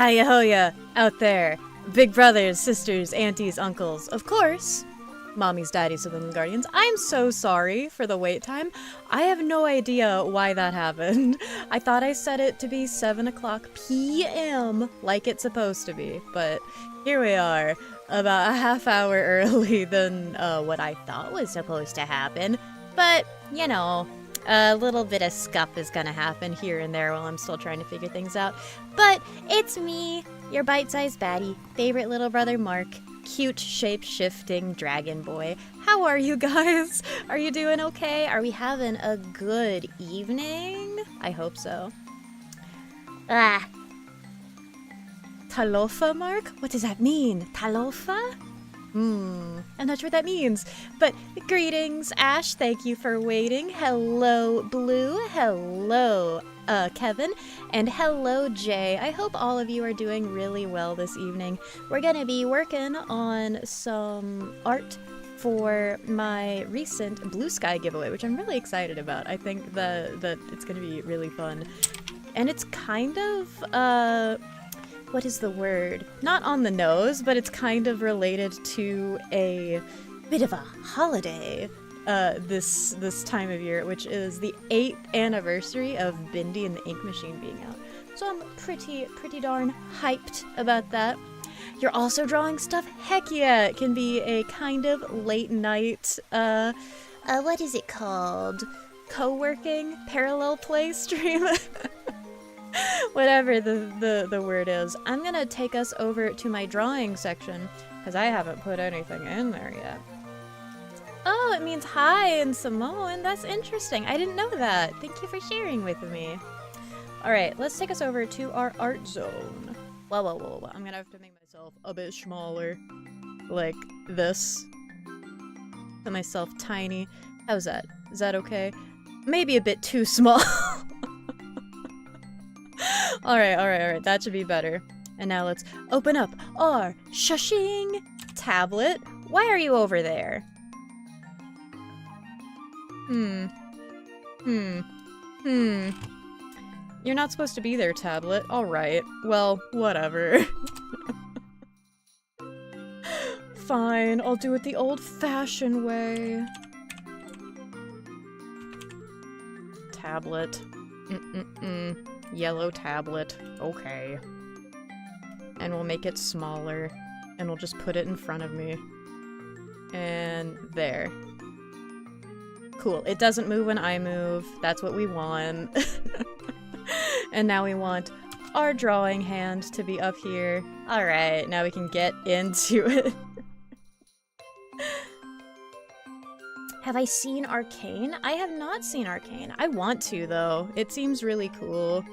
Hiya out there. Big brothers, sisters, aunties, uncles. Of course, mommies, daddies, siblings, and guardians. I'm so sorry for the wait time. I have no idea why that happened. I thought I set it to be 7 o'clock p.m. like it's supposed to be, but here we are, about a half hour early than what I thought was supposed to happen. But, you know, a little bit of scuff is gonna happen here and there while I'm still trying to figure things out. But it's me, your bite-sized baddie, favorite little brother Mark, cute shape-shifting dragon boy. How are you guys? Are you doing okay? Are we having a good evening? I hope so. Talofa, Mark? What does that mean? Talofa? I'm not sure what that means, but greetings, Ash, thank you for waiting. Hello, Blue. Hello, Kevin. And hello, Jay. I hope all of you are doing really well this evening. We're gonna be working on some art for my recent Blue Sky giveaway, which I'm really excited about. I think that it's gonna be really fun. And it's kind of, what is the word? Not on the nose, but it's kind of related to a bit of a holiday this time of year, which is the 8th anniversary of Bindi and the Ink Machine being out. So I'm pretty darn hyped about that. You're also drawing stuff? Heck yeah! It can be a kind of late night, what is it called? Co-working? Parallel play stream? Whatever the word is. I'm gonna take us over to my drawing section, because I haven't put anything in there yet. Oh, it means hi in Samoan. That's interesting. I didn't know that. Thank you for sharing with me. Alright, let's take us over to our art zone. Whoa. I'm gonna have to make myself a bit smaller. Like this. Put myself tiny. How's that? Is that okay? Maybe a bit too small. Alright, that should be better. And now let's open up our shushing tablet. Why are you over there? You're not supposed to be there, tablet. Alright, well, whatever. Fine, I'll do it the old-fashioned way. Tablet. Yellow tablet. Okay. And we'll make it smaller. And we'll just put it in front of me. And there. Cool. It doesn't move when I move. That's what we want. And now we want our drawing hand to be up here. Alright, now we can get into it. Have I seen Arcane? I have not seen Arcane. I want to, though. It seems really cool.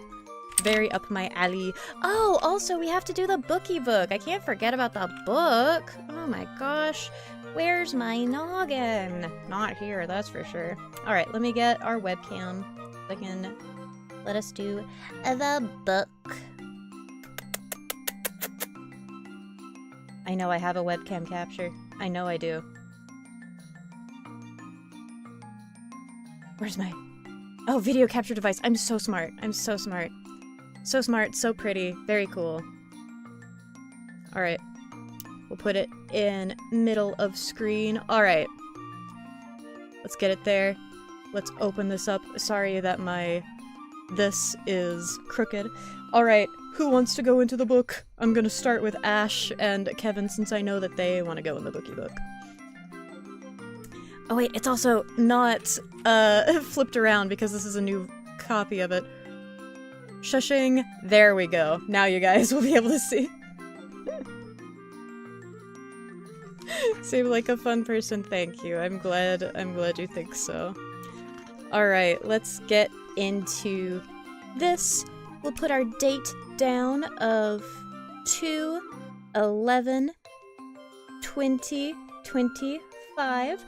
Very up my alley. Oh, also, we have to do the bookie book. I can't forget about the book. Oh my gosh. Where's my noggin? Not here, that's for sure. Alright, let me get our webcam. So I can let us do the book. I know I have a webcam capture. I know I do. Where's my... Oh, video capture device. I'm so smart. I'm so smart. So smart, so pretty. Very cool. Alright. We'll put it in middle of screen. Alright. Let's get it there. Let's open this up. Sorry that this is crooked. Alright, who wants to go into the book? I'm gonna start with Ash and Kevin since I know that they want to go in the bookie book. Oh wait, it's also not flipped around because this is a new copy of it. Shushing. There we go. Now you guys will be able to see. Seem like a fun person, thank you. I'm glad you think so. Alright, let's get into this. We'll put our date down of 2/11/2025.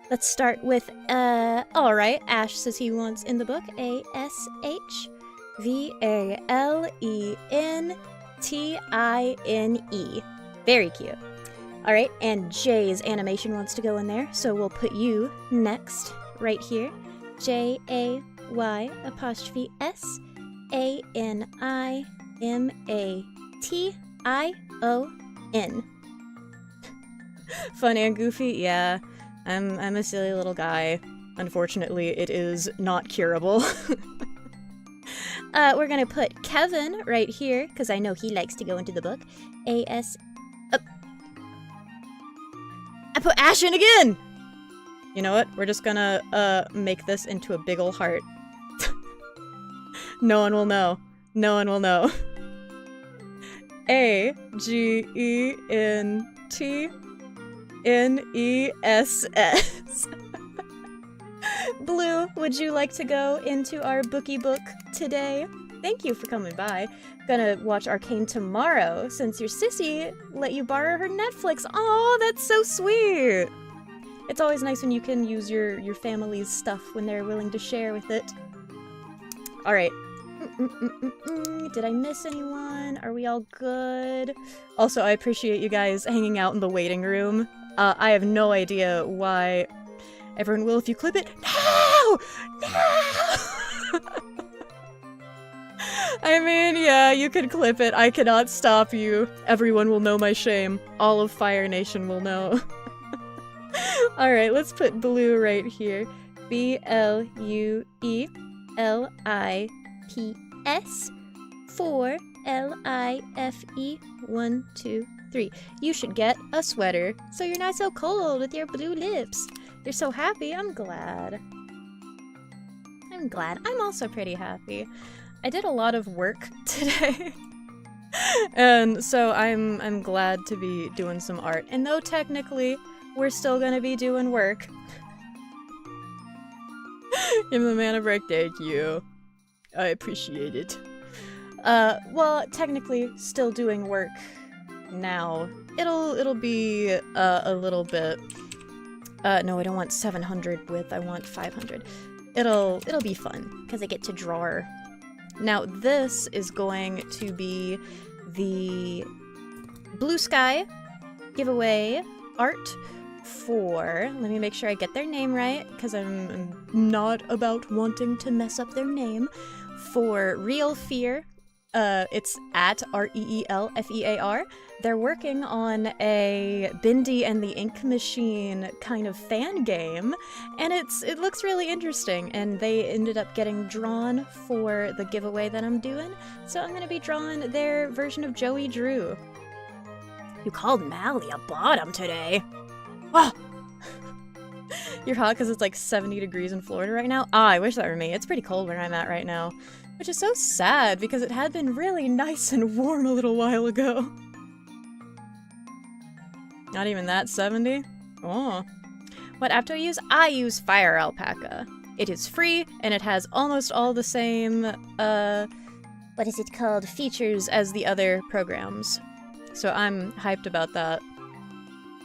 Let's start with, alright, Ash says he wants in the book ASHVALENTINE. Very cute. Alright, and Jay's animation wants to go in there, so we'll put you next, right here. JAY_SANIMATION. T-I-O-N. Fun and goofy? Yeah. I'm a silly little guy. Unfortunately, it is not curable. We're gonna put Kevin right here, because I know he likes to go into the book. A-S... I put Ashen again! You know what? We're just gonna, make this into a big ol' heart. No one will know. No one will know. A-G-E-N-T-N-E-S-S. Blue, would you like to go into our bookie book today? Thank you for coming by. Gonna watch Arcane tomorrow, since your sissy let you borrow her Netflix. Oh, that's so sweet! It's always nice when you can use your family's stuff when they're willing to share with it. Alright. Did I miss anyone? Are we all good? Also, I appreciate you guys hanging out in the waiting room. I have no idea why everyone will if you clip it. No! No! I mean, yeah, you can clip it. I cannot stop you. Everyone will know my shame. All of Fire Nation will know. Alright, let's put Blue right here. B-L-U-E-L-I-P-S 4 L-I-F-E 1, 2, 3. You should get a sweater so you're not so cold with your blue lips. You're so happy. I'm glad. I'm glad. I'm also pretty happy. I did a lot of work today. And so I'm glad to be doing some art. And though technically we're still gonna be doing work. Give the man a break, thank you. I appreciate it. Well, technically still doing work now. It'll be a little bit. No, I don't want 700 width. I want 500. It'll be fun because I get to draw. Now this is going to be the Blue Sky giveaway art for, let me make sure I get their name right, because I'm not about wanting to mess up their name, for Real Fear. It's at R-E-E-L-F-E-A-R. They're working on a Bindi and the Ink Machine kind of fan game, and it looks really interesting, and they ended up getting drawn for the giveaway that I'm doing, so I'm gonna be drawing their version of Joey Drew. You called Mally a bottom today. Oh! You're hot because it's like 70 degrees in Florida right now? Ah, I wish that were me. It's pretty cold where I'm at right now. Which is so sad because it had been really nice and warm a little while ago. Not even that 70? Oh. What app do I use? I use Fire Alpaca. It is free and it has almost all the same, what is it called? Features as the other programs. So I'm hyped about that.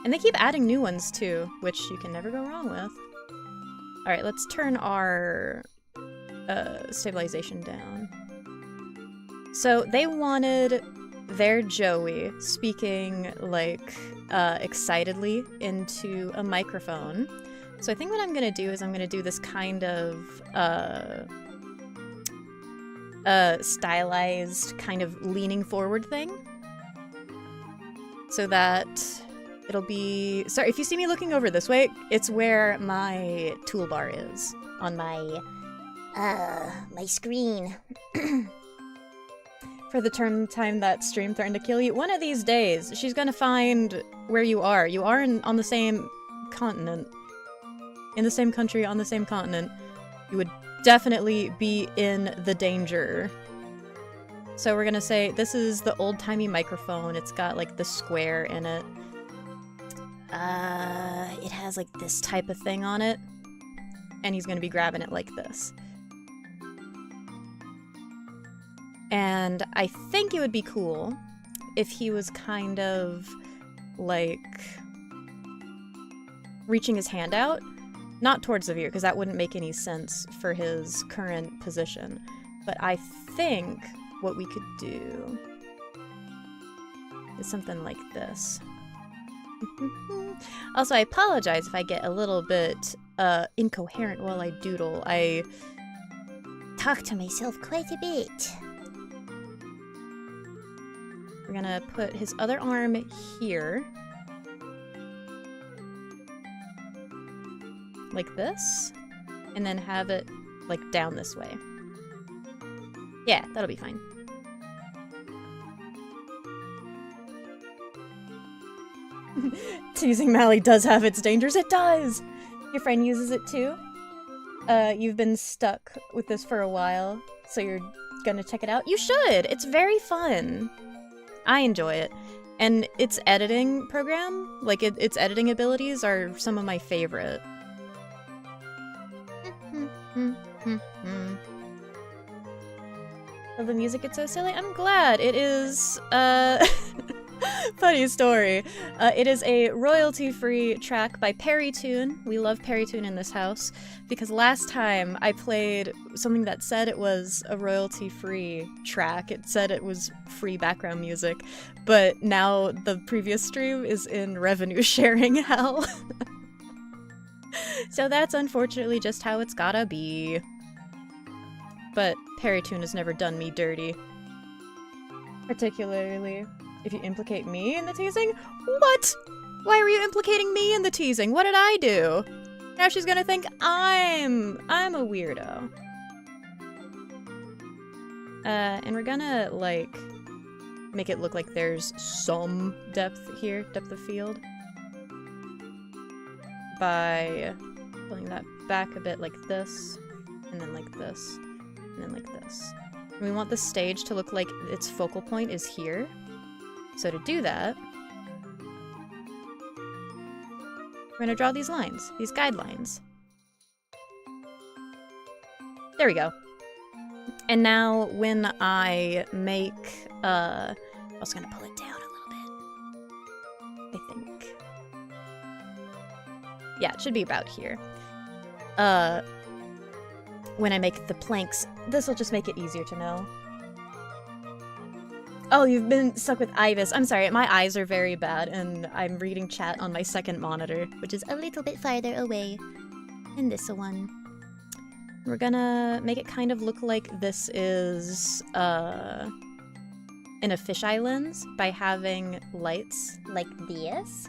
And they keep adding new ones too, which you can never go wrong with. Alright, let's turn our stabilization down. So they wanted their Joey speaking like excitedly into a microphone. So I think what I'm gonna do is I'm gonna do this kind of stylized kind of leaning forward thing. So that it'll be... Sorry, if you see me looking over this way, it's where my toolbar is on my screen. For the time that stream threatened to kill you. One of these days, she's gonna find where you are. You are on the same continent. In the same country, on the same continent. You would definitely be in the danger. So we're gonna say, this is the old-timey microphone. It's got, like, the square in it. It has, like, this type of thing on it. And he's gonna be grabbing it like this. And I think it would be cool if he was kind of, like, reaching his hand out. Not towards the viewer, because that wouldn't make any sense for his current position. But I think what we could do is something like this. Also, I apologize if I get a little bit incoherent while I doodle. I talk to myself quite a bit. We're gonna put his other arm here. Like this. And then have it, like, down this way. Yeah, that'll be fine. Teasing Mally does have its dangers. It does! Your friend uses it too? You've been stuck with this for a while, so you're gonna check it out? You should! It's very fun! I enjoy it. And its editing program, like its editing abilities are some of my favorite. Love the music, it's so silly. I'm glad. It is, funny story. It is a royalty-free track by Perrytune. We love Perrytune in this house, because last time I played something that said it was a royalty-free track. It said it was free background music, but now the previous stream is in revenue sharing hell. So that's unfortunately just how it's gotta be. But Perrytune has never done me dirty. Particularly if you implicate me in the teasing? What? Why are you implicating me in the teasing? What did I do? Now she's gonna think I'm a weirdo. And we're gonna, like, make it look like there's some depth here, depth of field. By pulling that back a bit like this, and then like this, and then like this. And we want the stage to look like its focal point is here. So to do that, we're gonna draw these lines, these guidelines. There we go. And now when I make, I was gonna pull it down a little bit, I think. Yeah, it should be about here. When I make the planks, this will just make it easier to know. Oh, you've been stuck with Ibis. I'm sorry, my eyes are very bad, and I'm reading chat on my second monitor, which is a little bit farther away than this one. We're gonna make it kind of look like this is, in a fisheye lens by having lights like this.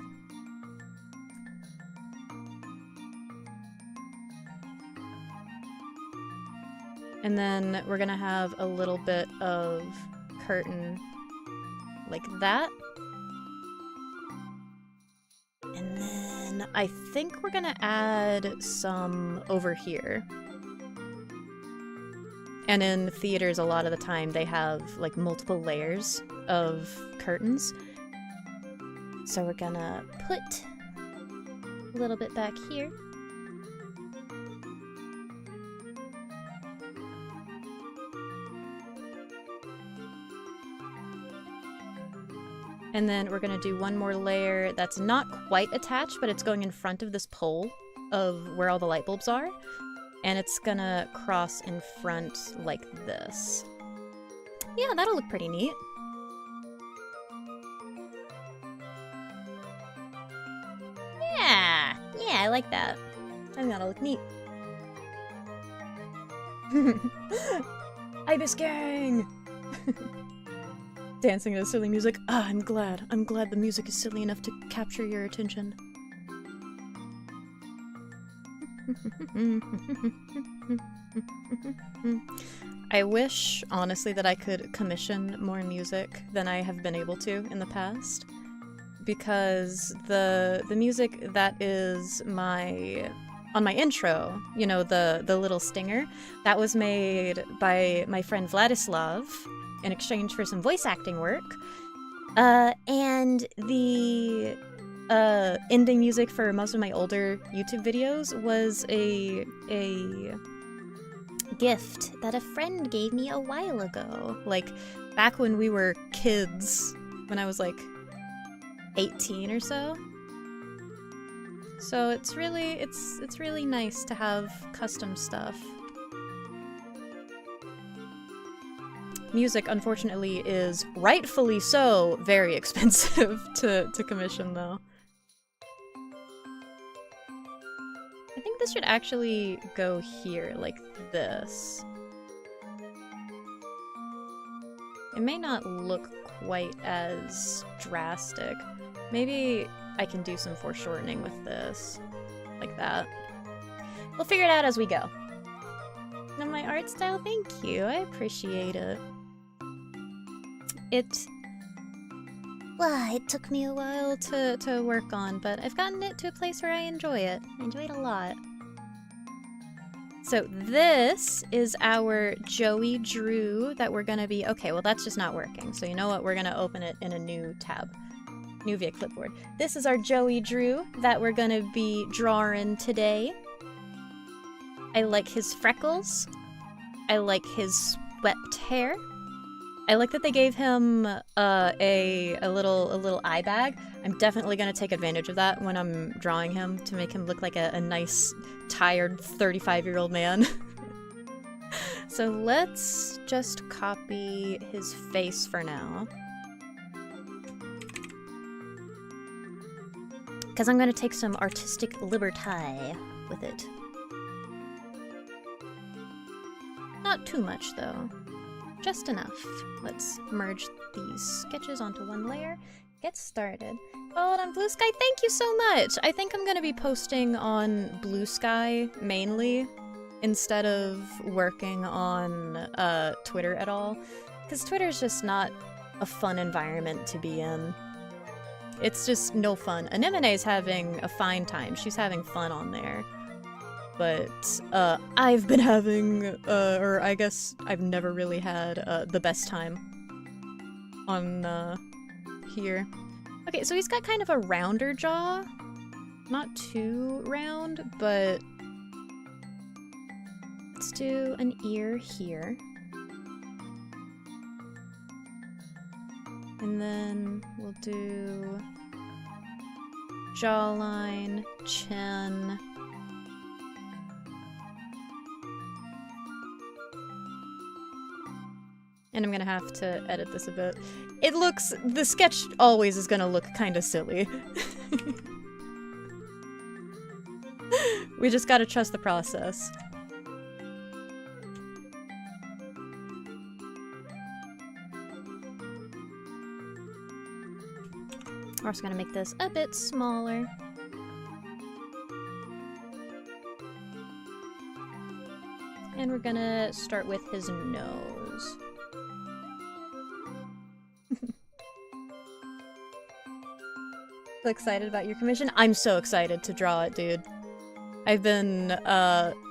And then we're gonna have a little bit of curtain like that. And then I think we're gonna add some over here. And in theaters, a lot of the time, they have like multiple layers of curtains. So we're gonna put a little bit back here. And then we're gonna do one more layer that's not quite attached, but it's going in front of this pole of where all the light bulbs are. And it's gonna cross in front like this. Yeah, that'll look pretty neat. Yeah, I like that. I think that'll look neat. Ibis Gang! Dancing to silly music. Ah, I'm glad. I'm glad the music is silly enough to capture your attention. I wish, honestly, that I could commission more music than I have been able to in the past. Because the music that is on my intro, you know, the little stinger, that was made by my friend Vladislav in exchange for some voice acting work. And the ending music for most of my older YouTube videos was a gift that a friend gave me a while ago. Like, back when we were kids, when I was like 18 or so. So it's really nice to have custom stuff. Music, unfortunately, is rightfully so very expensive to commission, though. I think this should actually go here, like this. It may not look quite as drastic. Maybe I can do some foreshortening with this. Like that. We'll figure it out as we go. And my art style, thank you. I appreciate it. Well, it took me a while to work on, but I've gotten it to a place where I enjoy it. I enjoy it a lot. So this is our Joey Drew that we're gonna be... Okay, well that's just not working. So you know what? We're gonna open it in a new tab. New via clipboard. This is our Joey Drew that we're gonna be drawing today. I like his freckles. I like his swept hair. I like that they gave him a little eye bag. I'm definitely gonna take advantage of that when I'm drawing him to make him look like a nice, tired 35-year-old man. So let's just copy his face for now. Because I'm gonna take some artistic liberty with it. Not too much though. Just enough. Let's merge these sketches onto one layer. Get started. Followed on Blue Sky, thank you so much! I think I'm gonna be posting on Blue Sky mainly, instead of working on Twitter at all. Because Twitter's just not a fun environment to be in. It's just no fun. Anemone's having a fine time. She's having fun on there. But I've been having, or I guess I've never really had the best time on here. Okay, so he's got kind of a rounder jaw. Not too round, but let's do an ear here. And then we'll do jawline, chin. And I'm gonna have to edit this a bit. It looks... the sketch always is gonna look kinda silly. We just gotta trust the process. We're also gonna make this a bit smaller. And we're gonna start with his nose. Excited about your commission? I'm so excited to draw it, dude. I've been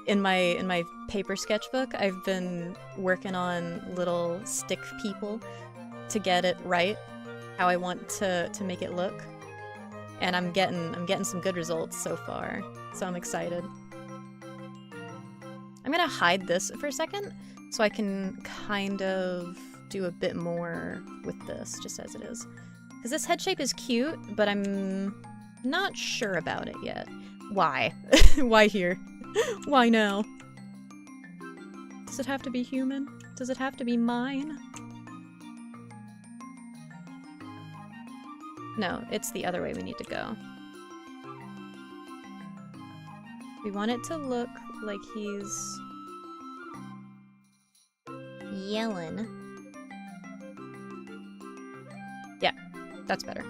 in my paper sketchbook, I've been working on little stick people to get it right, how I want to make it look. And I'm getting some good results so far. So I'm excited. I'm gonna hide this for a second so I can kind of do a bit more with this just as it is. Because this head shape is cute, but I'm not sure about it yet. Why? Why here? Why now? Does it have to be human? Does it have to be mine? No, it's the other way we need to go. We want it to look like he's yelling. Yeah. That's better.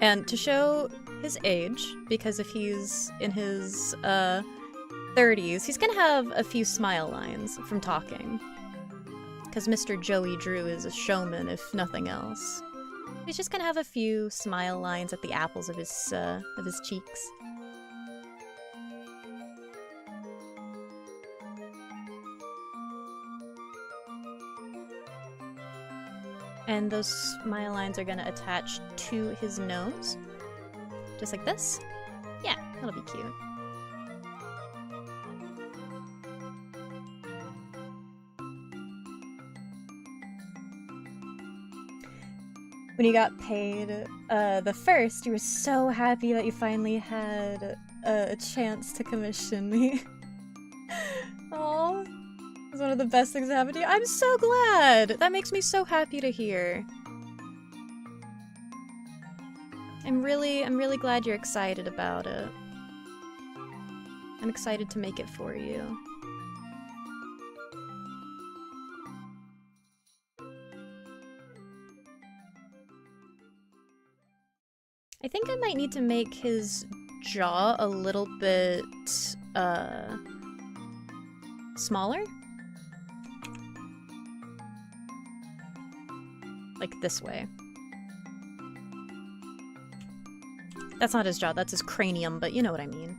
And to show his age, because if he's in his 30s, he's gonna have a few smile lines from talking. Because Mr. Joey Drew is a showman, if nothing else. He's just gonna have a few smile lines at the apples of his cheeks. And those smile lines are gonna attach to his nose. Just like this. Yeah, that'll be cute. When you got paid the first, you were so happy that you finally had a chance to commission me. Aww. It was one of the best things that happened to you. I'm so glad! That makes me so happy to hear. I'm really glad you're excited about it. I'm excited to make it for you. I think I might need to make his jaw a little bit, smaller? Like this way. That's not his jaw, that's his cranium, but you know what I mean.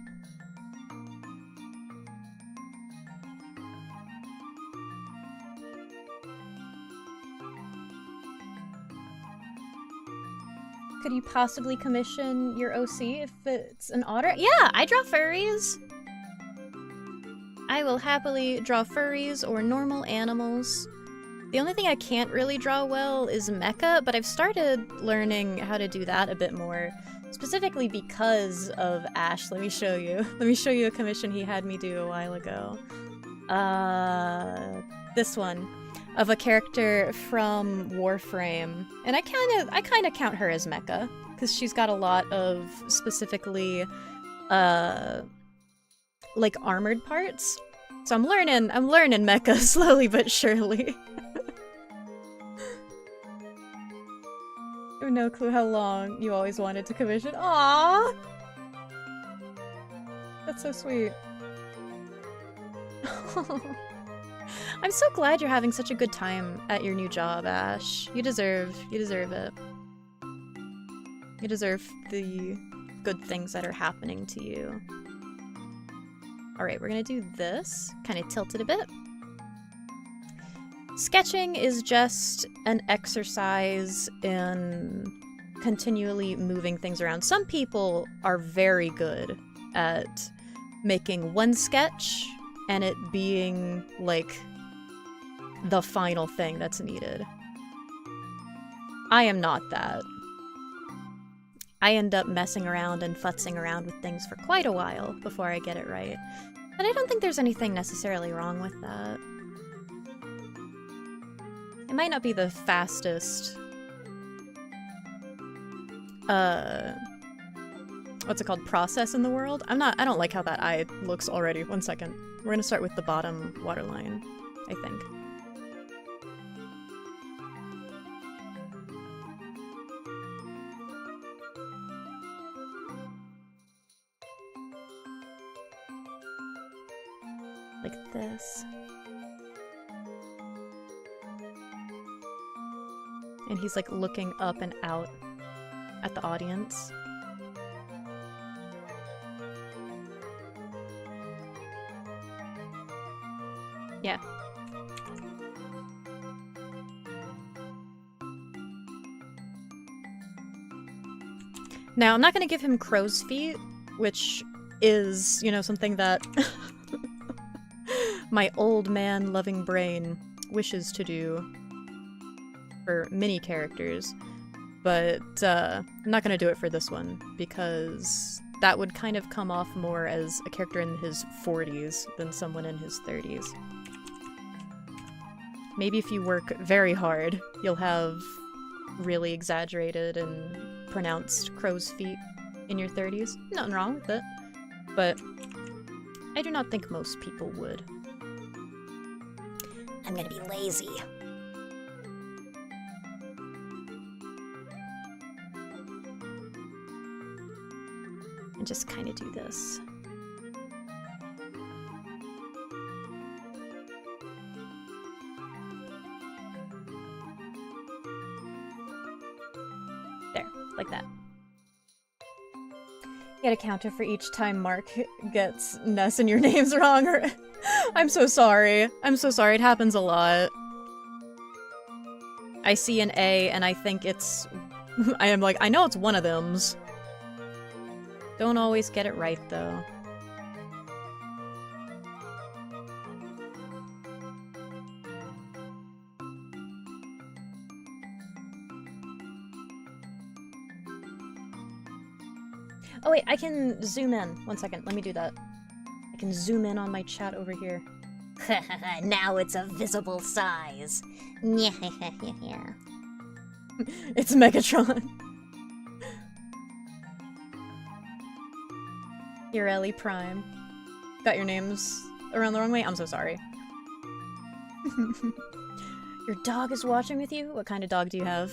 Could you possibly commission your OC if it's an otter? Yeah, I draw furries. I will happily draw furries or normal animals. The only thing I can't really draw well is mecha, but I've started learning how to do that a bit more. Specifically because of Ash. Let me show you. Let me show you a commission he had me do a while ago. This one. Of a character from Warframe. And I kind of count her as mecha, because she's got a lot of specifically, like armored parts. So I'm learning mecha slowly but surely. I have no clue how long you always wanted to commission. Aww! That's so sweet. I'm so glad you're having such a good time at your new job, Ash. You deserve it. You deserve the good things that are happening to you. Alright, we're gonna do this. Kind of tilt it a bit. Sketching is just an exercise in continually moving things around. Some people are very good at making one sketch and it being, like, the final thing that's needed. I am not that. I end up messing around and futzing around with things for quite a while before I get it right. But I don't think there's anything necessarily wrong with that. It might not be the fastest, what's it called, process in the world. I don't like how that eye looks already. One second. We're gonna start with the bottom waterline, I think. Like this. And he's like looking up and out at the audience. Yeah. Now, I'm not gonna give him crow's feet, which is, you know, something that my old man loving brain wishes to do for many characters, but I'm not gonna do it for this one, because that would kind of come off more as a character in his 40s than someone in his 30s. Maybe if you work very hard, you'll have really exaggerated and pronounced crow's feet in your 30s. Nothing wrong with it, but I do not think most people would. I'm gonna be lazy. And just kind of do this. There, like that. Get a counter for each time Mark gets Ness and your names wrong, or I'm so sorry. I'm so sorry, it happens a lot. I see an A and I think it's... I am like, I know it's one of them's. Don't always get it right, though. Oh wait, I can zoom in. One second, let me do that. I can zoom in on my chat over here. Now it's a visible size. It's Megatron. Ireli Prime. Got your names around the wrong way? I'm so sorry. Your dog is watching with you? What kind of dog do you have?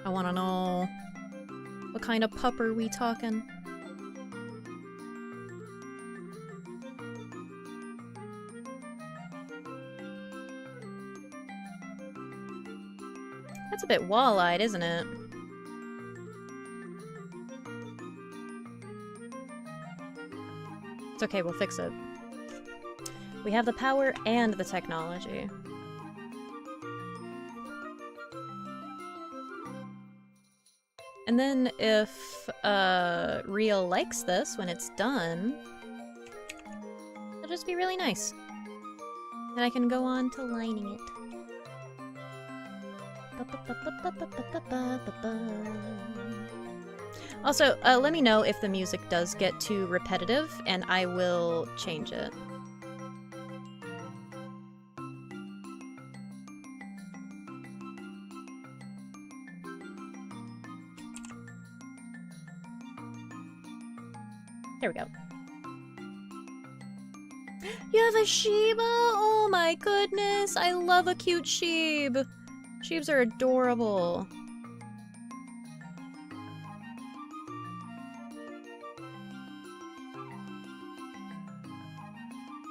I wanna know. What kind of pup are we talking? That's a bit wall-eyed, isn't it? It's okay, we'll fix it. We have the power and the technology. And then if Real likes this when it's done, it'll just be really nice. And I can go on to lining it. Also, let me know if the music does get too repetitive, and I will change it. There we go. You have a Shiba? Oh my goodness, I love a cute Sheeb. Sheebs are adorable.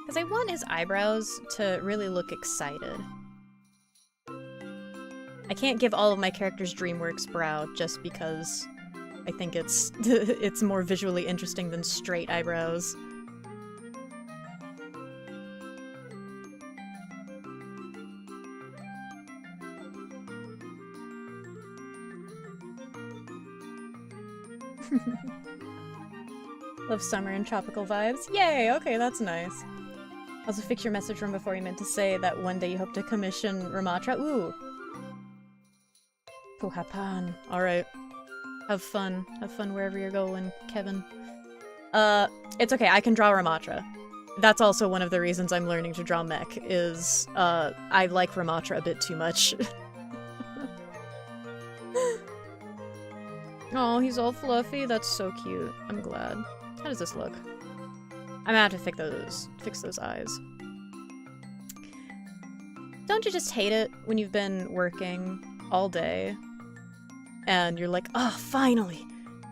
Because I want his eyebrows to really look excited. I can't give all of my characters DreamWorks brow just because I think it's it's more visually interesting than straight eyebrows. Love summer and tropical vibes. Yay! Okay, that's nice. Also, fix your message from before you meant to say that one day you hope to commission Ramatra. Ooh! Puhapan. Alright. Have fun. Have fun wherever you're going, Kevin. It's okay, I can draw Ramatra. That's also one of the reasons I'm learning to draw mech, is, I like Ramatra a bit too much. Oh, he's all fluffy. That's so cute. I'm glad. How does this look? I'm gonna have to fix those eyes. Don't you just hate it when you've been working all day and you're like, oh, finally,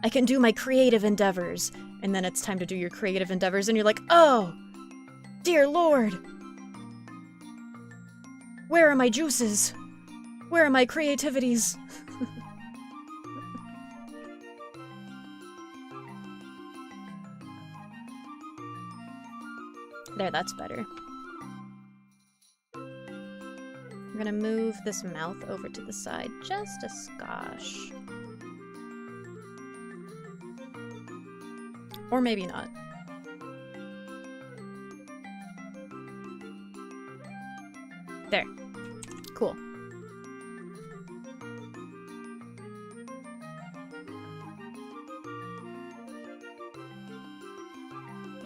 I can do my creative endeavors. And then it's time to do your creative endeavors and you're like, oh, dear Lord, where are my juices? Where are my creativities? There, that's better. I'm gonna move this mouth over to the side just a skosh. Or maybe not. There. Cool.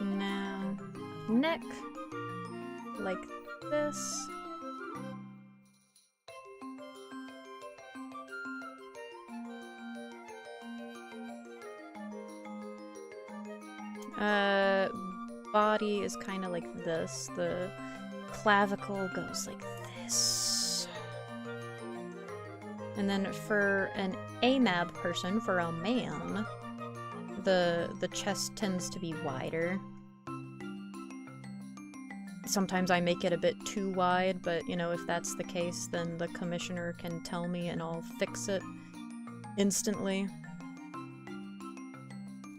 Now, neck, like this. Body is kind of like this. The clavicle goes like this. And then for an AMAB person, for a man, the chest tends to be wider. Sometimes I make it a bit too wide, but you know, if that's the case, then the commissioner can tell me and I'll fix it instantly.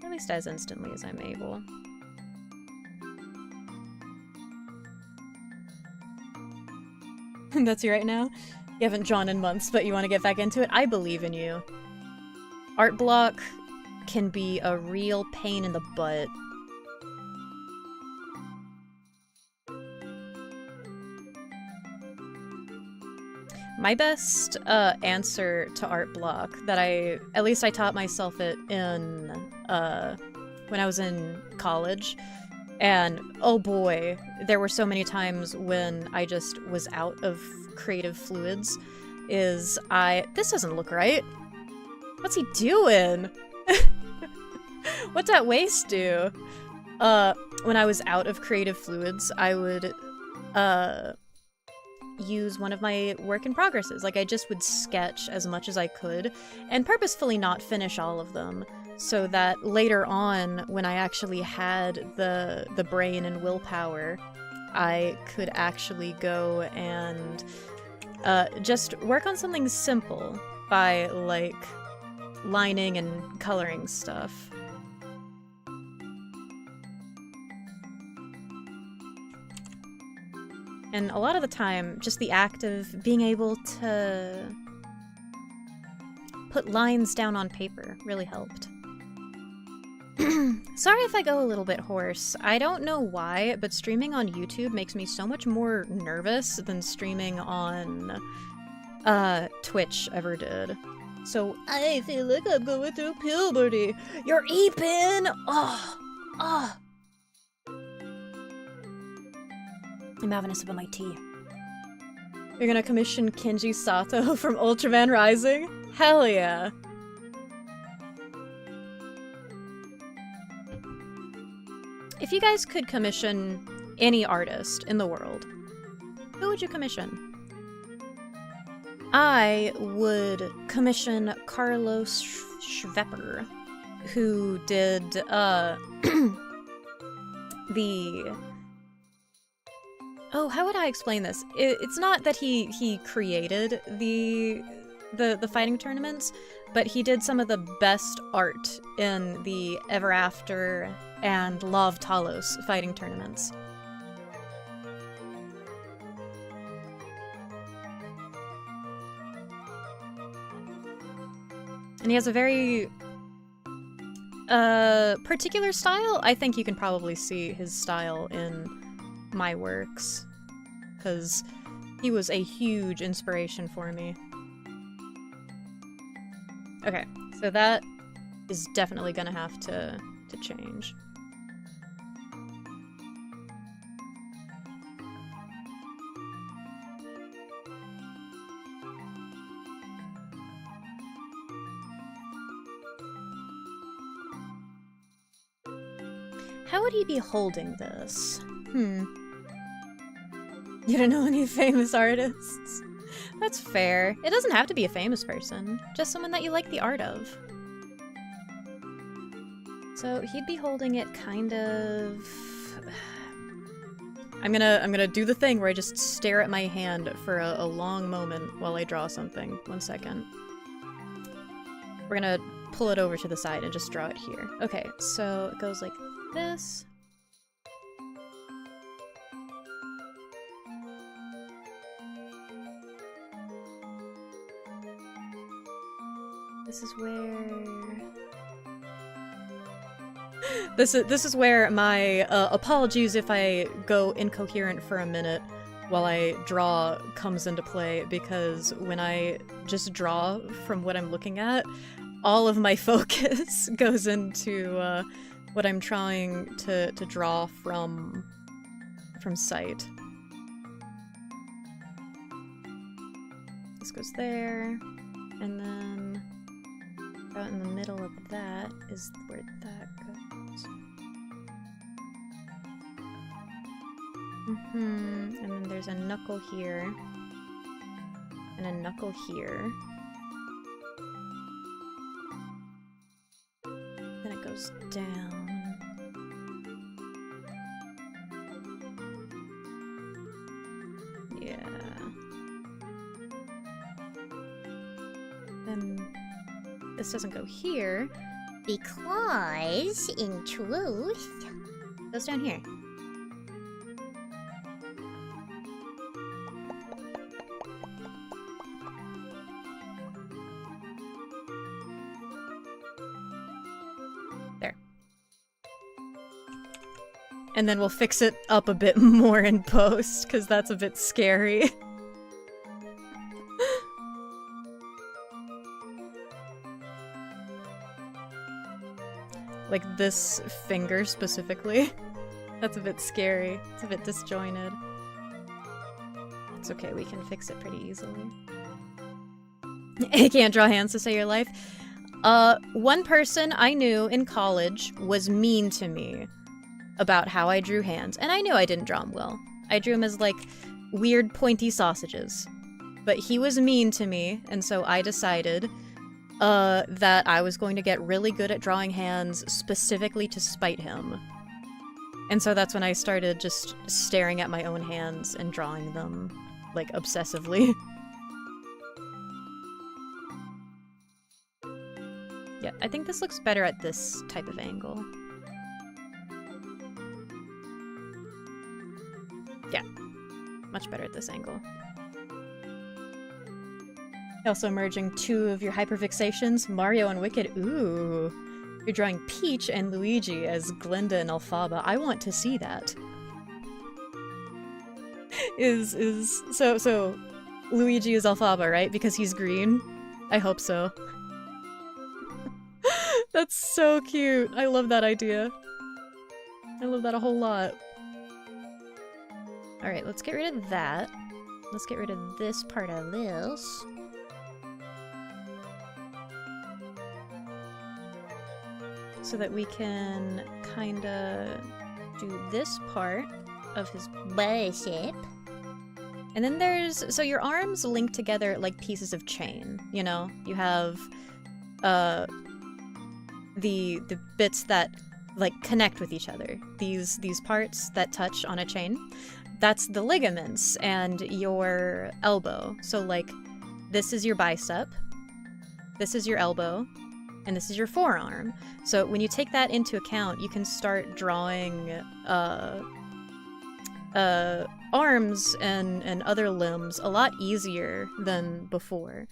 At least as instantly as I'm able. That's you right now? You haven't drawn in months, but you want to get back into it? I believe in you. Art block can be a real pain in the butt. My best answer to art block that at least I taught myself it in, when I was in college. And oh boy, there were so many times when I just was out of creative fluids, this doesn't look right. What's he doing? What's that waist do? when I was out of creative fluids, I would, use one of my work in progresses. Like, I just would sketch as much as I could, and purposefully not finish all of them, so that later on, when I actually had the brain and willpower, I could actually go and just work on something simple by, like, lining and coloring stuff. And a lot of the time, just the act of being able to put lines down on paper really helped. Sorry if I go a little bit hoarse. I don't know why, but streaming on YouTube makes me so much more nervous than streaming on Twitch ever did. So I feel like I'm going through puberty. You're Eepin! Oh. I'm having a sip of my tea. You're gonna commission Kenji Sato from Ultraman Rising? Hell yeah. If you guys could commission any artist in the world, who would you commission? I would commission Carlos Schwepper, who did, the... Oh, how would I explain this? It's not that he created the fighting tournaments, but he did some of the best art in the Ever After and Law of Talos fighting tournaments. And he has a very particular style. I think you can probably see his style in my works, because he was a huge inspiration for me. Okay, so that is definitely gonna have to change. How would he be holding this? You don't know any famous artists? That's fair. It doesn't have to be a famous person, just someone that you like the art of. So he'd be holding it kind of... I'm gonna do the thing where I just stare at my hand for a long moment while I draw something. 1 second. We're gonna pull it over to the side and just draw it here. Okay, so it goes like this. This is where... This is where my apologies if I go incoherent for a minute while I draw comes into play, because when I just draw from what I'm looking at, all of my focus goes into what I'm trying to draw from sight. This goes there, and then out in the middle of that is where that goes. And then there's a knuckle here, and a knuckle here. Then it goes down. Yeah. Then this doesn't go here. Because, in truth... It goes down here. There. And then we'll fix it up a bit more in post, because that's a bit scary. Like this finger specifically. That's a bit scary. It's a bit disjointed. It's okay, we can fix it pretty easily. I can't draw hands to save your life. One person I knew in college was mean to me. about how I drew hands, and I knew I didn't draw them well. I drew them as like weird pointy sausages. But he was mean to me, and so I decided that I was going to get really good at drawing hands specifically to spite him. And so that's when I started just staring at my own hands and drawing them, like, obsessively. Yeah, I think this looks better at this type of angle. Yeah, much better at this angle. Also merging two of your hyperfixations, Mario and Wicked. Ooh. You're drawing Peach and Luigi as Glinda and Elphaba. I want to see that. So Luigi is Elphaba, right? Because he's green? I hope so. That's so cute. I love that idea. I love that a whole lot. Alright, let's get rid of that. Let's get rid of this part of this. So that we can kinda do this part of his bicep. And then there's, so your arms link together like pieces of chain, you know? You have the bits that like connect with each other. These parts that touch on a chain. That's the ligaments and your elbow. So like this is your bicep. This is your elbow. And this is your forearm. So when you take that into account, you can start drawing arms and other limbs a lot easier than before.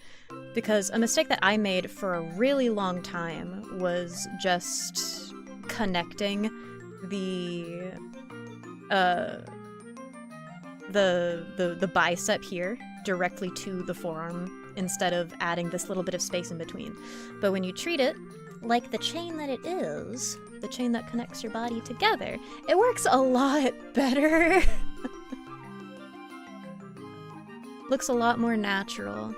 Because a mistake that I made for a really long time was just connecting the bicep here directly to the forearm instead of adding this little bit of space in between. But when you treat it like the chain that it is, the chain that connects your body together, it works a lot better. Looks a lot more natural.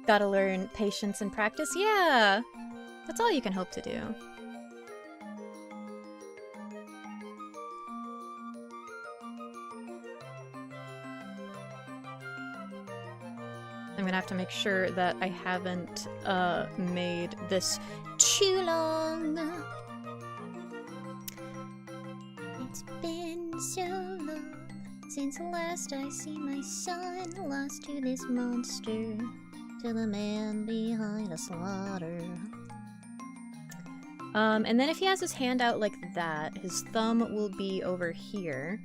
Gotta learn patience and practice. Yeah, that's all you can hope to do. I'm gonna have to make sure that I haven't made this too long. It's been so long since last I see my son, lost to this monster, to the man behind a slaughter. And then if he has his hand out like that, his thumb will be over here,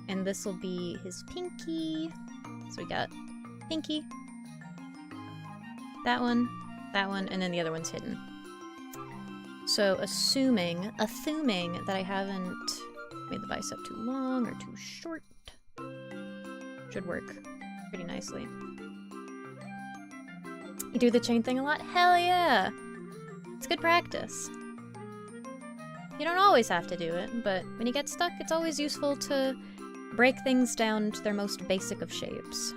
and this will be his pinky. So we got pinky, that one, and then the other one's hidden. So assuming that I haven't made the bicep too long or too short, should work pretty nicely. You do the chain thing a lot? Hell yeah! It's good practice. You don't always have to do it, but when you get stuck, it's always useful to break things down to their most basic of shapes.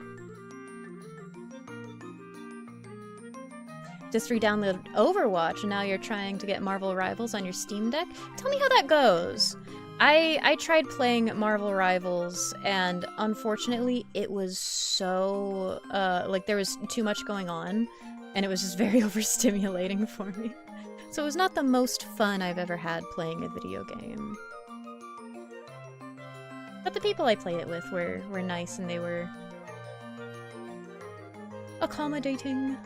Just re-downloaded Overwatch, and now you're trying to get Marvel Rivals on your Steam Deck? Tell me how that goes! I tried playing Marvel Rivals, and unfortunately, it was so, like, there was too much going on, and it was just very overstimulating for me. So it was not the most fun I've ever had playing a video game. But the people I played it with were nice, and they were accommodating.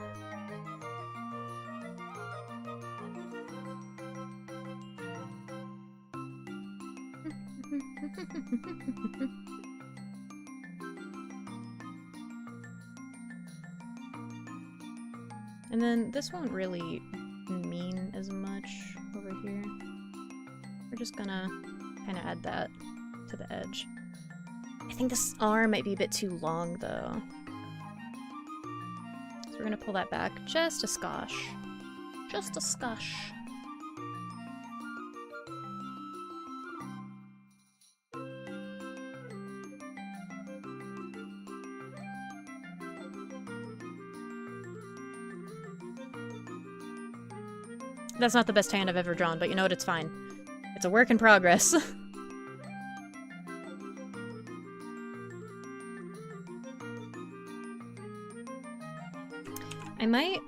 And then this won't really mean as much over here. We're just gonna kind of add that to the edge. I think this arm might be a bit too long though. So we're gonna pull that back just a skosh. Just a skosh. That's not the best hand I've ever drawn, but you know what? It's fine. It's a work in progress. I might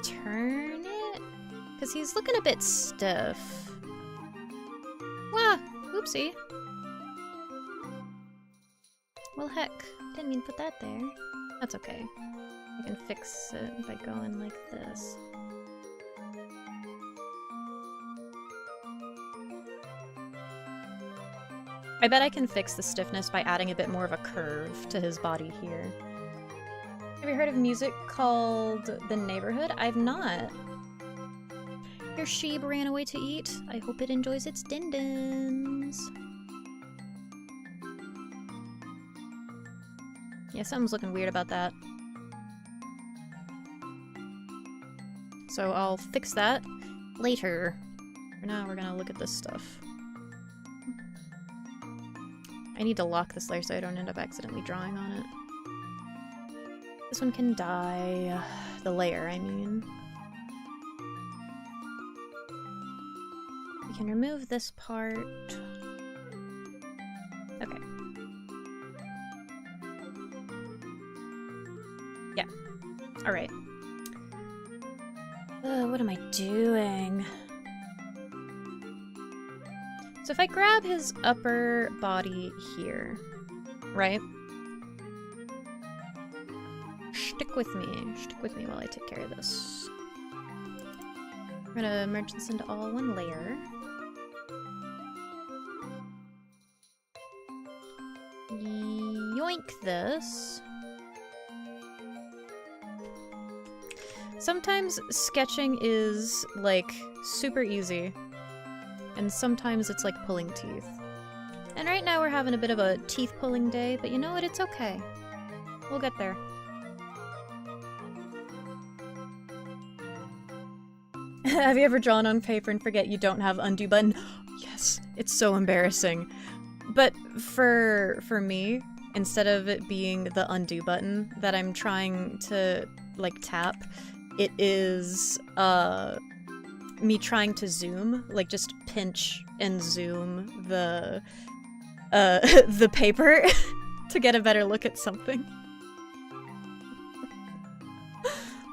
turn it, because he's looking a bit stiff. Wah! Oopsie. Well, heck. Didn't mean to put that there. That's okay. I can fix it by going like this. I bet I can fix the stiffness by adding a bit more of a curve to his body here. Have you heard of music called The Neighborhood? I've not. Your sheep ran away to eat. I hope it enjoys its din-dins. Yeah, something's looking weird about that. So I'll fix that later. For now, we're gonna look at this stuff. I need to lock this layer so I don't end up accidentally drawing on it. This one can die. The layer, I mean. We can remove this part. Okay. Yeah. Alright. What am I doing? So if I grab his upper body here, right? Stick with me while I take care of this. I'm gonna merge this into all one layer. Yoink this. Sometimes sketching is, like, super easy. And sometimes it's like pulling teeth. And right now we're having a bit of a teeth-pulling day, but you know what? It's okay. We'll get there. Have you ever drawn on paper and forget you don't have undo button? Yes, it's so embarrassing. But for me, instead of it being the undo button that I'm trying to, like, tap, it is, me trying to zoom, like just pinch and zoom the paper to get a better look at something.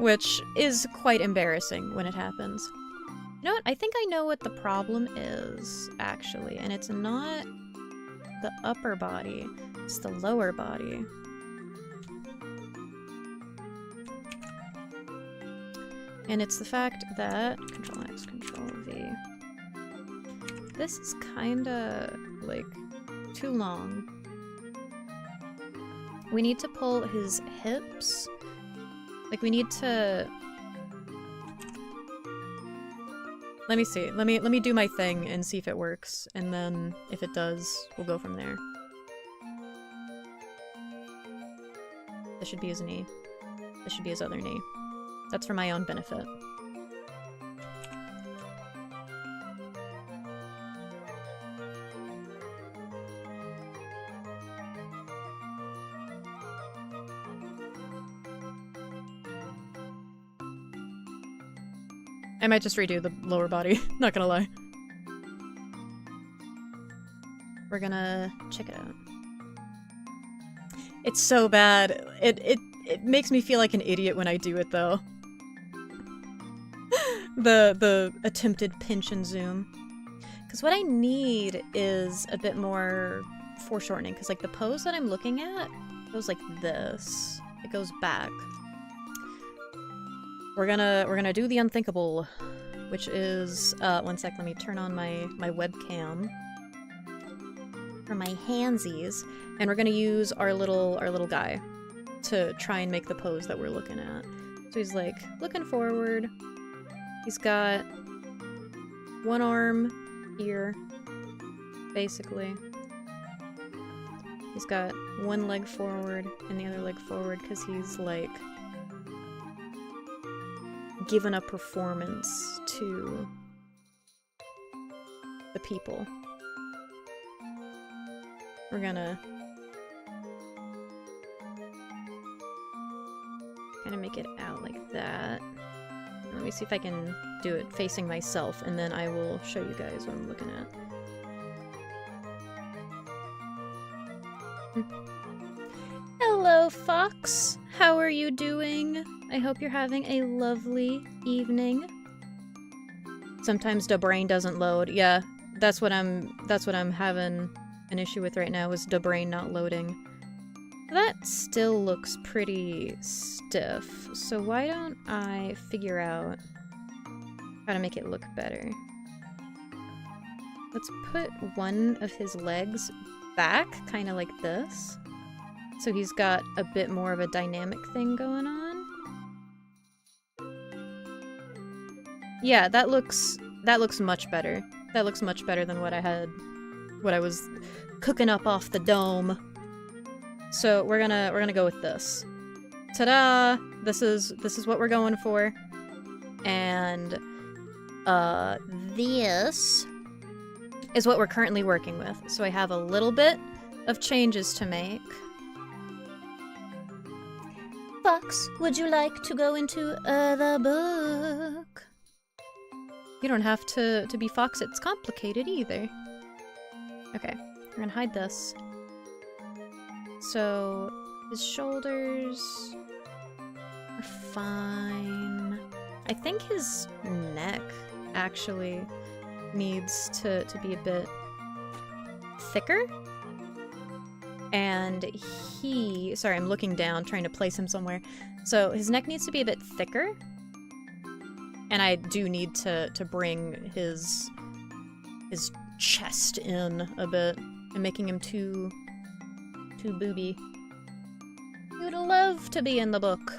Which is quite embarrassing when it happens. You know what? I think I know what the problem is, actually, and it's not the upper body, it's the lower body. And it's the fact that, Control X, Control V, this is kinda, like, too long. We need to pull his hips. Like, we need to... Let me see. Let me do my thing and see if it works. And then, if it does, we'll go from there. This should be his knee. This should be his other knee. That's for my own benefit. I might just redo the lower body, not gonna lie. We're gonna check it out. It's so bad. It makes me feel like an idiot when I do it, though. The attempted pinch and zoom. Because what I need is a bit more foreshortening, because, like, the pose that I'm looking at goes like this. It goes back. We're gonna do the unthinkable, which is, one sec, let me turn on my webcam for my handsies, and we're gonna use our little guy to try and make the pose that we're looking at. So he's, like, looking forward. He's got one arm here, basically. He's got one leg forward and the other leg forward because he's, like, given a performance to the people. We're gonna kind of make it out like that. Let me see if I can do it facing myself, and then I will show you guys what I'm looking at. Hello, Fox. How are you doing? I hope you're having a lovely evening. Sometimes the brain doesn't load. Yeah, that's what I'm having an issue with right now, is the brain not loading. That still looks pretty stiff, so why don't I figure out how to make it look better. Let's put one of his legs back, kind of like this. So he's got a bit more of a dynamic thing going on. Yeah, that looks much better. That looks much better than what I was cooking up off the dome. So we're gonna go with this. Ta-da! This is what we're going for. And this is what we're currently working with. So I have a little bit of changes to make. Fox, would you like to go into the book? You don't have to be Fox, it's complicated either. Okay, we're gonna hide this. So, his shoulders are fine. I think his neck actually needs to be a bit thicker. And sorry, I'm looking down, trying to place him somewhere. So his neck needs to be a bit thicker. And I do need to bring his chest in a bit. I'm making him too booby. You'd love to be in the book.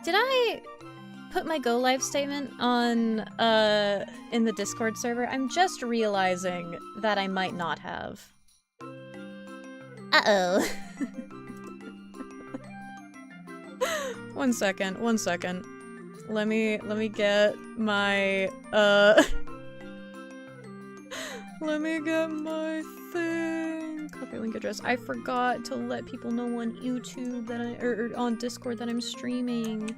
Did I put my go live statement on in the Discord server? I'm just realizing that I might not have. Uh-oh. One second. Let me get my let me get my thing. Copy link address. I forgot to let people know on YouTube that or on Discord that I'm streaming.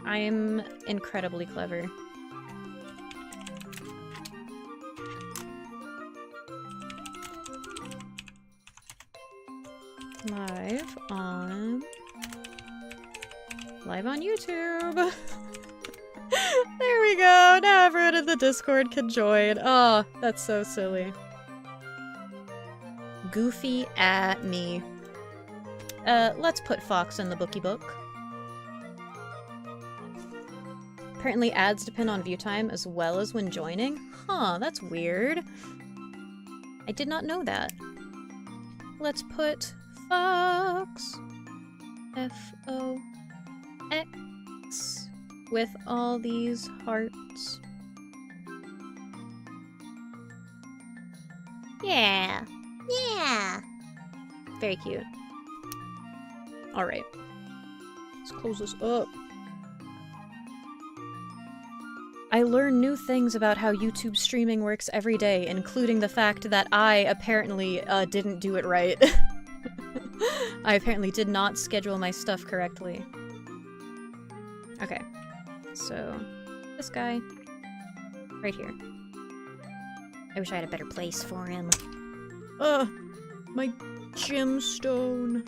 I am incredibly clever. Live on YouTube. There we go. Now everyone in the Discord can join. Oh, that's so silly. Goofy at me. Let's put Fox in the bookie book. Apparently ads depend on view time as well as when joining. Huh, that's weird. I did not know that. Let's put Fox. F-O-X. With all these hearts. Yeah. Yeah. Very cute. Alright. Let's close this up. I learn new things about how YouTube streaming works every day, including the fact that I apparently didn't do it right. I apparently did not schedule my stuff correctly. Okay. So, this guy, right here. I wish I had a better place for him. My gemstone.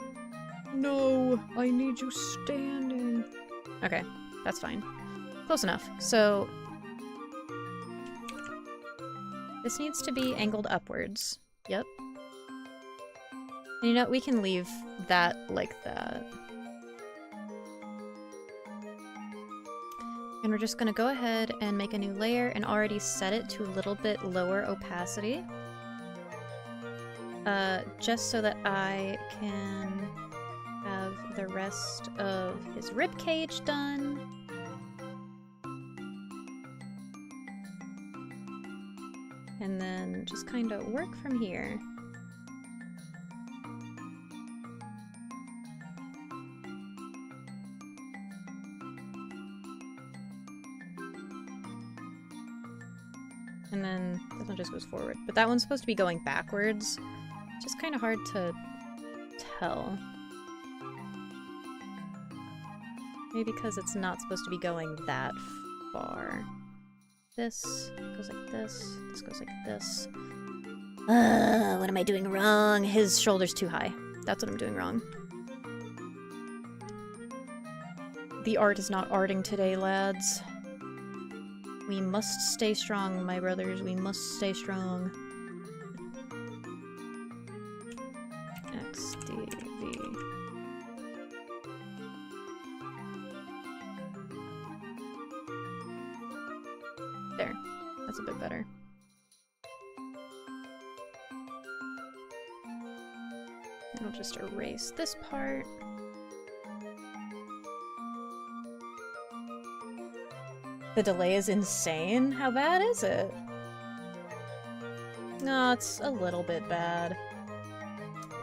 No, I need you standing. Okay, that's fine. Close enough. So, this needs to be angled upwards. Yep. And you know, we can leave that like that. And we're just gonna go ahead and make a new layer and already set it to a little bit lower opacity. Just so that I can have the rest of his rib cage done. And then just kind of work from here. And then this one just goes forward. But that one's supposed to be going backwards. It's just kind of hard to tell. Maybe because it's not supposed to be going that far. This goes like this. This goes like this. What am I doing wrong? His shoulder's too high. That's what I'm doing wrong. The art is not arting today, lads. We must stay strong, my brothers. We must stay strong. XDV. There. That's a bit better. And I'll just erase this part. The delay is insane? How bad is it? No, it's a little bit bad.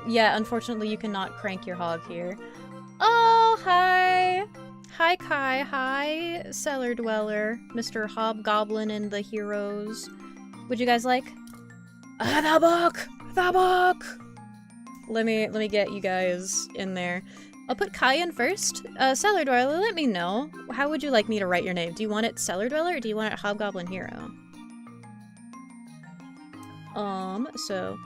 Yeah, unfortunately you cannot crank your hog here. Oh, hi! Hi, Kai. Hi, Cellar Dweller. Mr. Hobgoblin and the Heroes. Would you guys like? The book! The book! Let me get you guys in there. I'll put Kai in first. Cellar Dweller, let me know. How would you like me to write your name? Do you want it Cellar Dweller or do you want it Hobgoblin Hero? So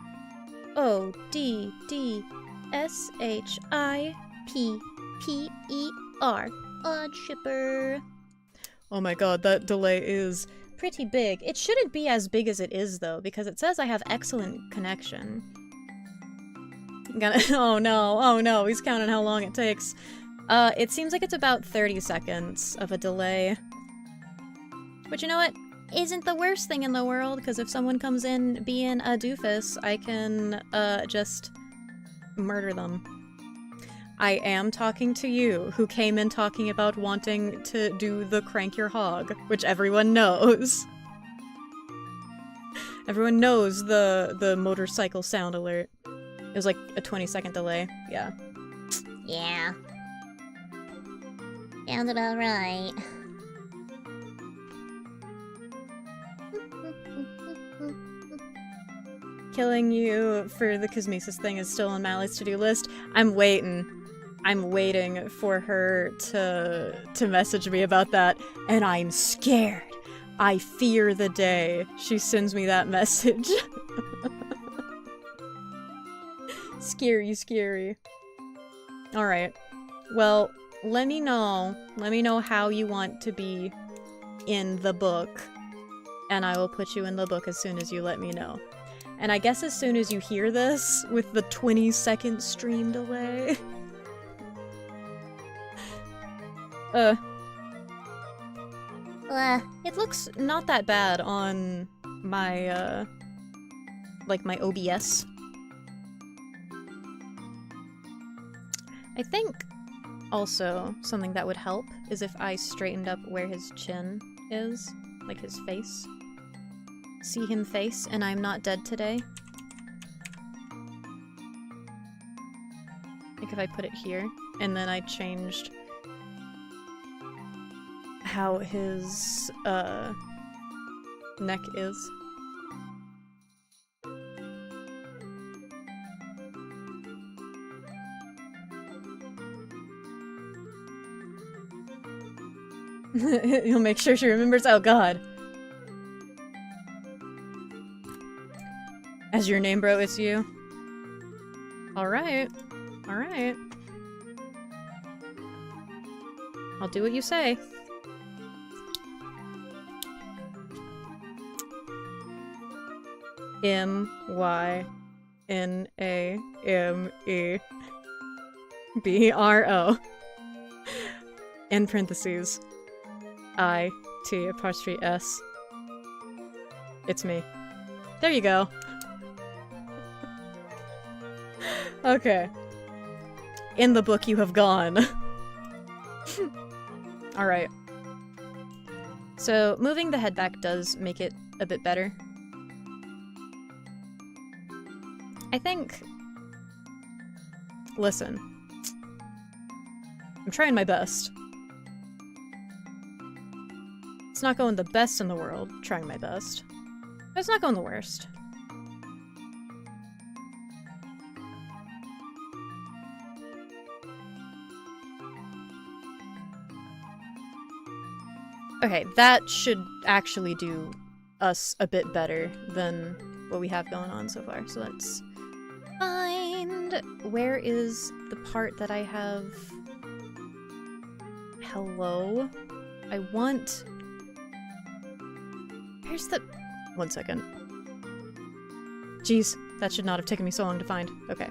O-D-D-S-H-I-P-P-E-R. Odd Shipper. Oh my god, that delay is pretty big. It shouldn't be as big as it is though, because it says I have excellent connection. Oh no, he's counting how long it takes. It seems like it's about 30 seconds of a delay. But you know what? Isn't the worst thing in the world, because if someone comes in being a doofus, I can, just murder them. I am talking to you, who came in talking about wanting to do the crank your hog, which everyone knows. Everyone knows the motorcycle sound alert. It was like a 20-second delay. Yeah. Yeah. Sounds about right. Killing you for the Cosmesis thing is still on Mally's to-do list. I'm waiting. I'm waiting for her to message me about that, and I'm scared. I fear the day she sends me that message. Scary, scary. Alright. Well, let me know. Let me know how you want to be in the book. And I will put you in the book as soon as you let me know. And I guess as soon as you hear this, with the 20-second stream delay... It looks not that bad on my, like my OBS. I think also something that would help is if I straightened up where his chin is, like his face. See him face, and I'm not dead today. Like if I put it here, and then I changed how his, neck is. You'll make sure she remembers. Oh god. As your name, bro, it's you. Alright. Alright. I'll do what you say. M-Y-N-A-M-E-B-R-O. In parentheses. I-T'-S. It's me. There you go. Okay. In the book you have gone. Alright. So, moving the head back does make it a bit better. I think... Listen. I'm trying my best. It's not going the best in the world, trying my best. But it's not going the worst. Okay, that should actually do us a bit better than what we have going on so far. So let's find... Where is the part that I have... Hello? I want... Where's the... 1 second. Jeez, that should not have taken me so long to find. Okay.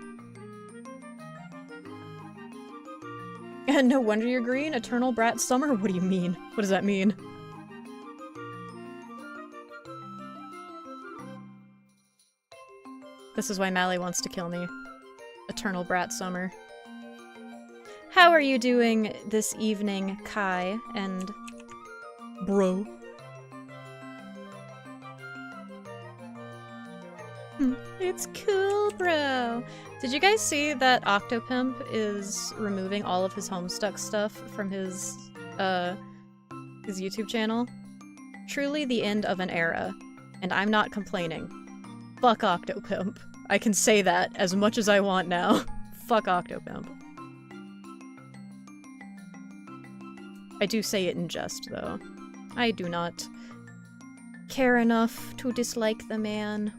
And no wonder you're green? Eternal Brat Summer? What do you mean? What does that mean? This is why Mally wants to kill me. Eternal Brat Summer. How are you doing this evening, Kai and... Bro? It's cool, bro. Did you guys see that Octopimp is removing all of his Homestuck stuff from his YouTube channel? Truly the end of an era, and I'm not complaining. Fuck Octopimp. I can say that as much as I want now. Fuck Octopimp. I do say it in jest, though. I do not care enough to dislike the man.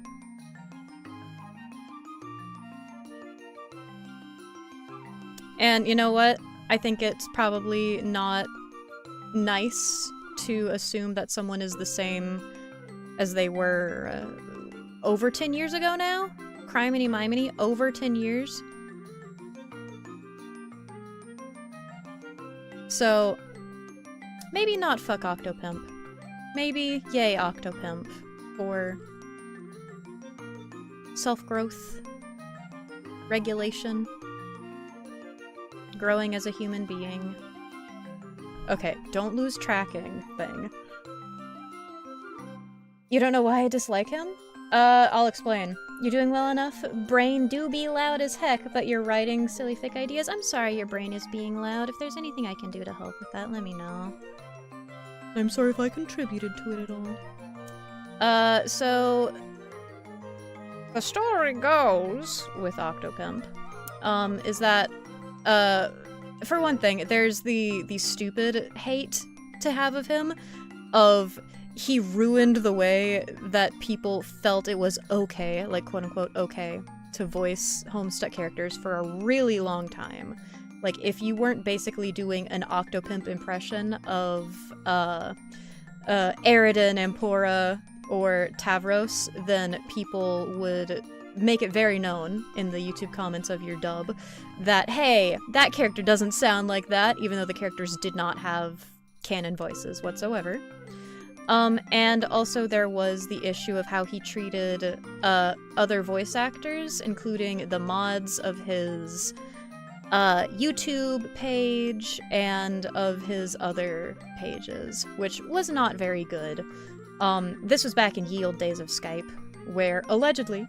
And you know what? I think it's probably not nice to assume that someone is the same as they were over 10 years ago now? Criminy Miminy, over 10 years? So, maybe not fuck Octopimp. Maybe yay Octopimp for self-growth, regulation, growing as a human being. Okay, don't lose tracking thing. You don't know why I dislike him? I'll explain. You're doing well enough? Brain do be loud as heck, but you're writing silly thick ideas? I'm sorry your brain is being loud. If there's anything I can do to help with that, let me know. I'm sorry if I contributed to it at all. So... The story goes, with Octopimp, is that, for one thing, there's the stupid hate to have of him, of he ruined the way that people felt it was okay, like quote-unquote okay, to voice Homestuck characters for a really long time. Like, if you weren't basically doing an Octopimp impression of, Aridin, Ampora, or Tavros, then people would make it very known in the YouTube comments of your dub that, hey, that character doesn't sound like that, even though the characters did not have canon voices whatsoever. And also there was the issue of how he treated other voice actors, including the mods of his YouTube page and of his other pages, which was not very good. This was back in ye olde days of Skype, where allegedly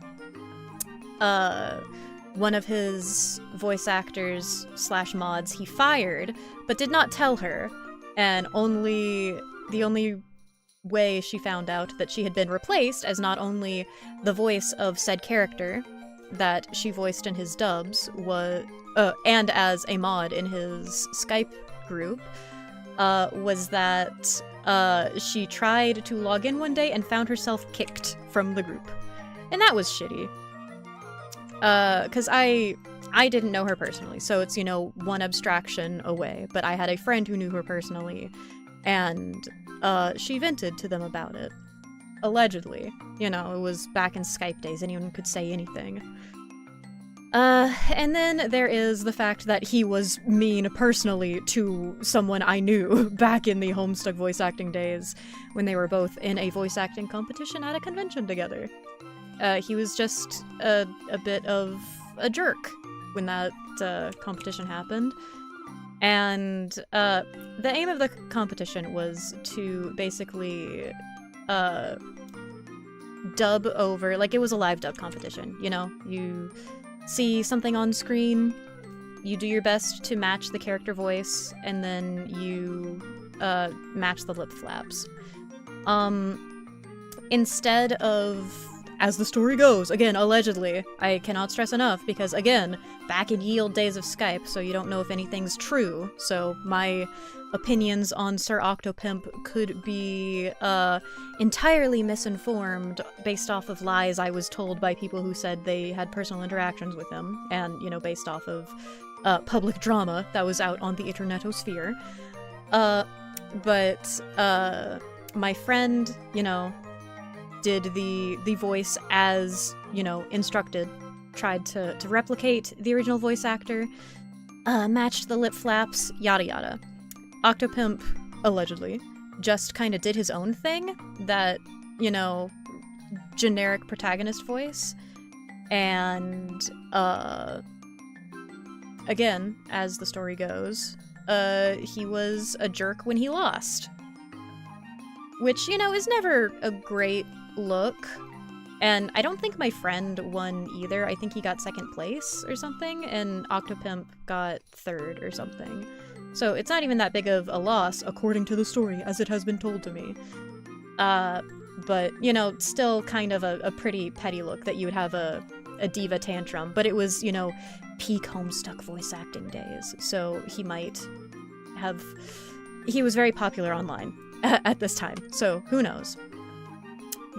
one of his voice actors / mods he fired, but did not tell her, and the only way she found out that she had been replaced as not only the voice of said character that she voiced in his dubs was and as a mod in his Skype group was that she tried to log in one day and found herself kicked from the group. And that was shitty. Because I didn't know her personally, so it's, you know, one abstraction away, but I had a friend who knew her personally, and she vented to them about it. Allegedly. You know, it was back in Skype days, anyone could say anything. And then there is the fact that he was mean personally to someone I knew back in the Homestuck voice acting days, when they were both in a voice acting competition at a convention together. He was just a bit of a jerk when that competition happened. And the aim of the competition was to basically dub over, like, it was a live dub competition, you know? You see something on screen, you do your best to match the character voice, and then you as the story goes, again, allegedly, I cannot stress enough, because again, back in ye old days of Skype, so you don't know if anything's true, so my opinions on Sir Octopimp could be entirely misinformed based off of lies I was told by people who said they had personal interactions with him, and, you know, based off of public drama that was out on the internetosphere. But my friend, you know, did the voice as, you know, instructed, tried to replicate the original voice actor, matched the lip flaps, yada yada. Octopimp, allegedly, just kind of did his own thing, that, you know, generic protagonist voice, and, again, as the story goes, he was a jerk when he lost. Which, you know, is never a great look. And I don't think my friend won either. I think he got second place or something, and Octopimp got third or something. So it's not even that big of a loss, according to the story, as it has been told to me. But, you know, still kind of a pretty petty look that you would have a diva tantrum. But it was, you know, peak Homestuck voice acting days, so he might have... He was very popular online at this time, so who knows.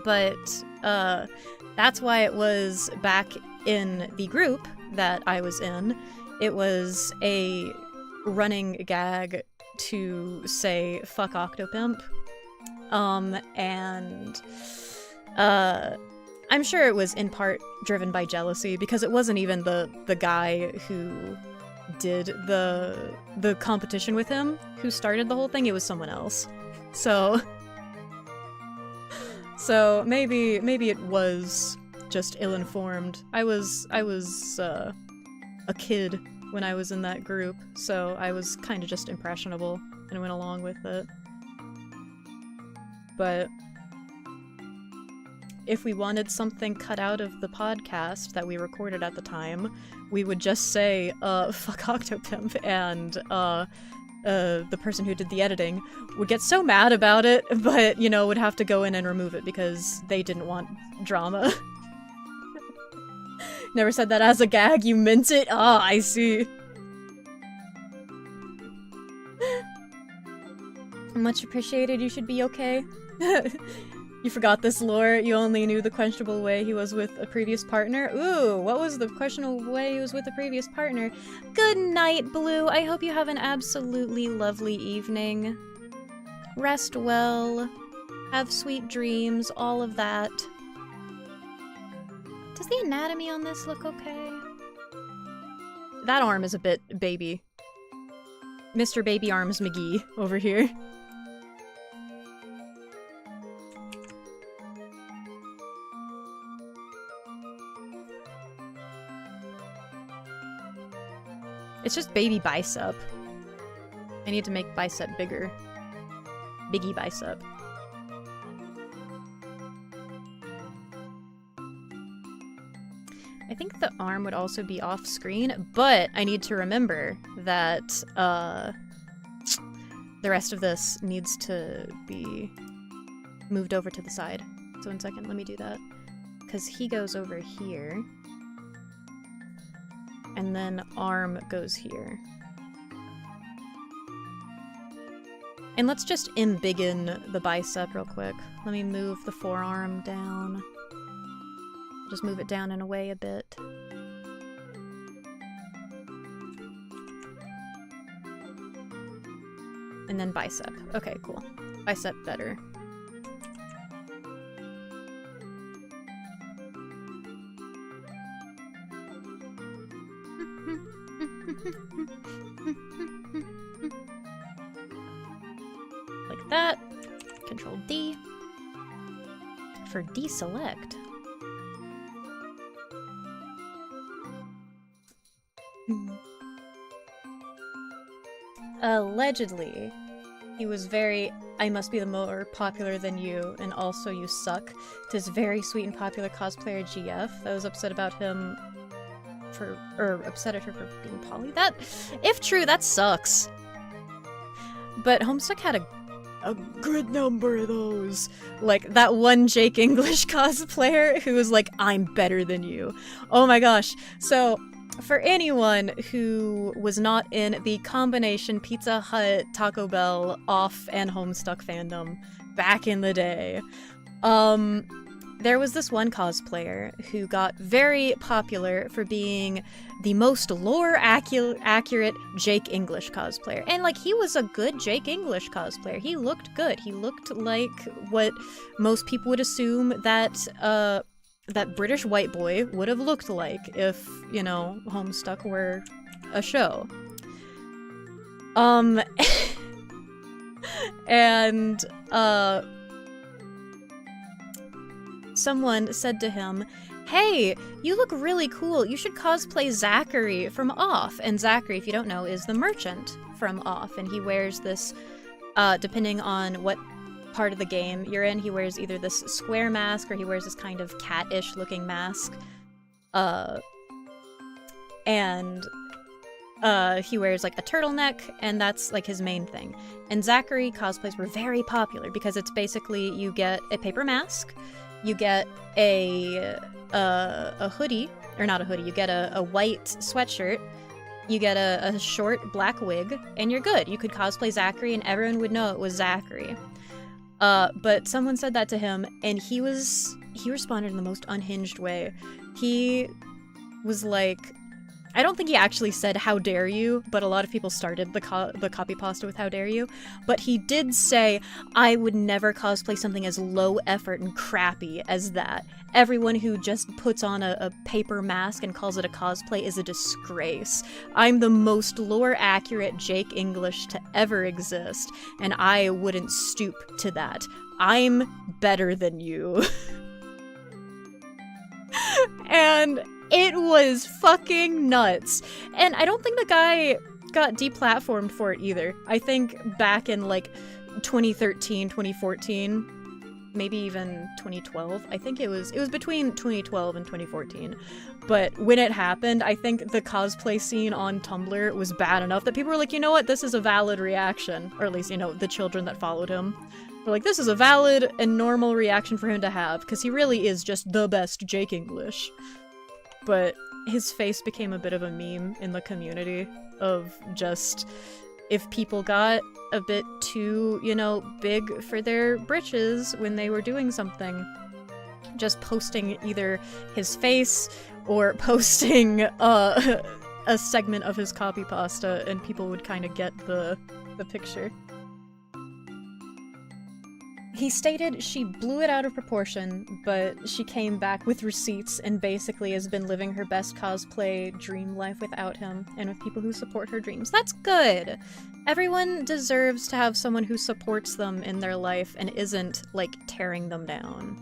But that's why it was back in the group that I was in, it was a running gag to say fuck Octopimp. And I'm sure it was in part driven by jealousy, because it wasn't even the guy who did the competition with him who started the whole thing, it was someone else. So maybe it was just ill-informed. I was a kid when I was in that group, so I was kind of just impressionable and went along with it. But if we wanted something cut out of the podcast that we recorded at the time, we would just say, fuck Octopimp, and the person who did the editing would get so mad about it, but, you know, would have to go in and remove it because they didn't want drama. Never said that as a gag, you meant it? Ah, I see. Much appreciated, you should be okay. You forgot this lore, you only knew the questionable way he was with a previous partner? Ooh, what was the questionable way he was with a previous partner? Good night, Blue. I hope you have an absolutely lovely evening. Rest well. Have sweet dreams, all of that. Does the anatomy on this look okay? That arm is a bit baby. Mr. Baby Arms McGee over here. It's just baby bicep. I need to make bicep bigger. Biggie bicep. I think the arm would also be off screen, but I need to remember that the rest of this needs to be moved over to the side. So 1 second, let me do that. Because he goes over here. And then arm goes here. And let's just embiggen the bicep real quick. Let me move the forearm down. Just move it down and away a bit. And then bicep. Okay, cool. Bicep better. Like that. Control D for deselect. Allegedly, he was very, I must be the more popular than you, and also you suck, to his very sweet and popular cosplayer GF that was upset about him for, or upset at her for being poly. That, if true, that sucks. But Homestuck had a good number of those. Like, that one Jake English cosplayer who was like, I'm better than you. Oh my gosh. So, for anyone who was not in the combination Pizza Hut, Taco Bell, off and Homestuck fandom back in the day, there was this one cosplayer who got very popular for being the most lore accurate Jake English cosplayer. And, like, he was a good Jake English cosplayer. He looked good. He looked like what most people would assume that, that British white boy would have looked like if, you know, Homestuck were a show. And, someone said to him, hey, you look really cool. You should cosplay Zachary from Off. And Zachary, if you don't know, is the merchant from Off. And he wears this, depending on what part of the game you're in, he wears either this square mask or he wears this kind of cat-ish looking mask. And he wears like a turtleneck, and that's like his main thing. And Zachary cosplays were very popular because it's basically you get a paper mask, you get a hoodie, or not a hoodie, you get a white sweatshirt, you get a short black wig, and you're good. You could cosplay Zachary and everyone would know it was Zachary. But someone said that to him, and he responded in the most unhinged way. He was like, I don't think he actually said, how dare you, but a lot of people started the copy pasta with how dare you. But he did say, I would never cosplay something as low effort and crappy as that. Everyone who just puts on a paper mask and calls it a cosplay is a disgrace. I'm the most lore accurate Jake English to ever exist, and I wouldn't stoop to that. I'm better than you. And it was fucking nuts. And I don't think the guy got deplatformed for it either. I think back in like 2013, 2014, maybe even 2012. I think it was between 2012 and 2014. But when it happened, I think the cosplay scene on Tumblr was bad enough that people were like, you know what, this is a valid reaction. Or at least, you know, the children that followed him. We're like, this is a valid and normal reaction for him to have, because he really is just the best Jake English. But his face became a bit of a meme in the community of just, if people got a bit too, you know, big for their britches when they were doing something, just posting either his face or posting a segment of his copy pasta, and people would kind of get the picture. He stated she blew it out of proportion, but she came back with receipts and basically has been living her best cosplay dream life without him and with people who support her dreams. That's good! Everyone deserves to have someone who supports them in their life and isn't, like, tearing them down.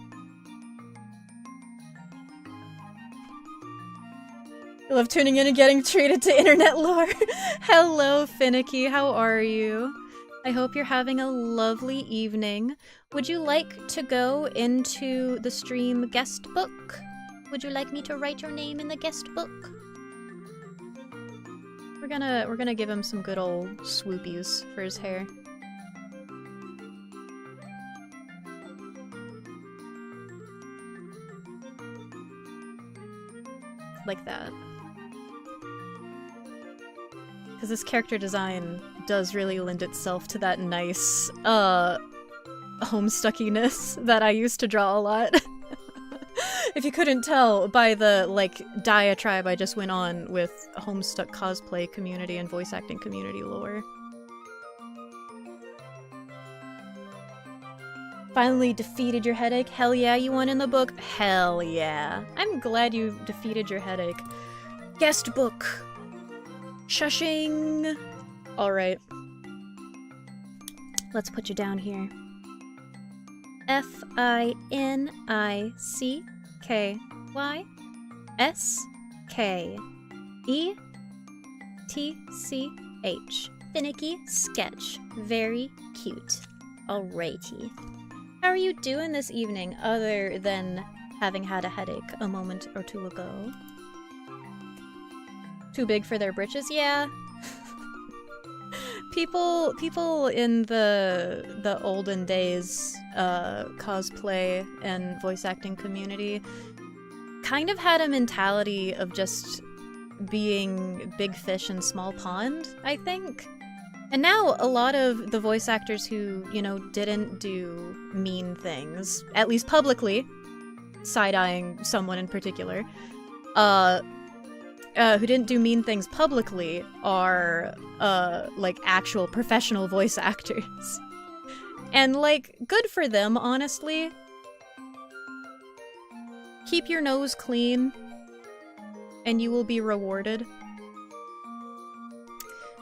I love tuning in and getting treated to internet lore. Hello, Finicky, how are you? I hope you're having a lovely evening. Would you like to go into the stream guest book? Would you like me to write your name in the guest book? We're gonna give him some good old swoopies for his hair. Like that. Because this character design does really lend itself to that nice, homestuckiness that I used to draw a lot. If you couldn't tell by the, like, diatribe I just went on with Homestuck cosplay community and voice acting community lore. Finally defeated your headache? Hell yeah, you won in the book? Hell yeah. I'm glad you defeated your headache. Guest book! Shushing! Alright. Let's put you down here. F-I-N-I-C-K-Y-S-K-E-T-C-H. Finicky Sketch. Very cute. Alrighty. How are you doing this evening, other than having had a headache a moment or two ago? Too big for their britches? Yeah. People in the olden days cosplay and voice acting community kind of had a mentality of just being big fish in small pond, I think. And now a lot of the voice actors who, you know, didn't do mean things, at least publicly, side-eyeing someone in particular, who didn't do mean things publicly are, like, actual professional voice actors. And, like, good for them, honestly. Keep your nose clean, and you will be rewarded.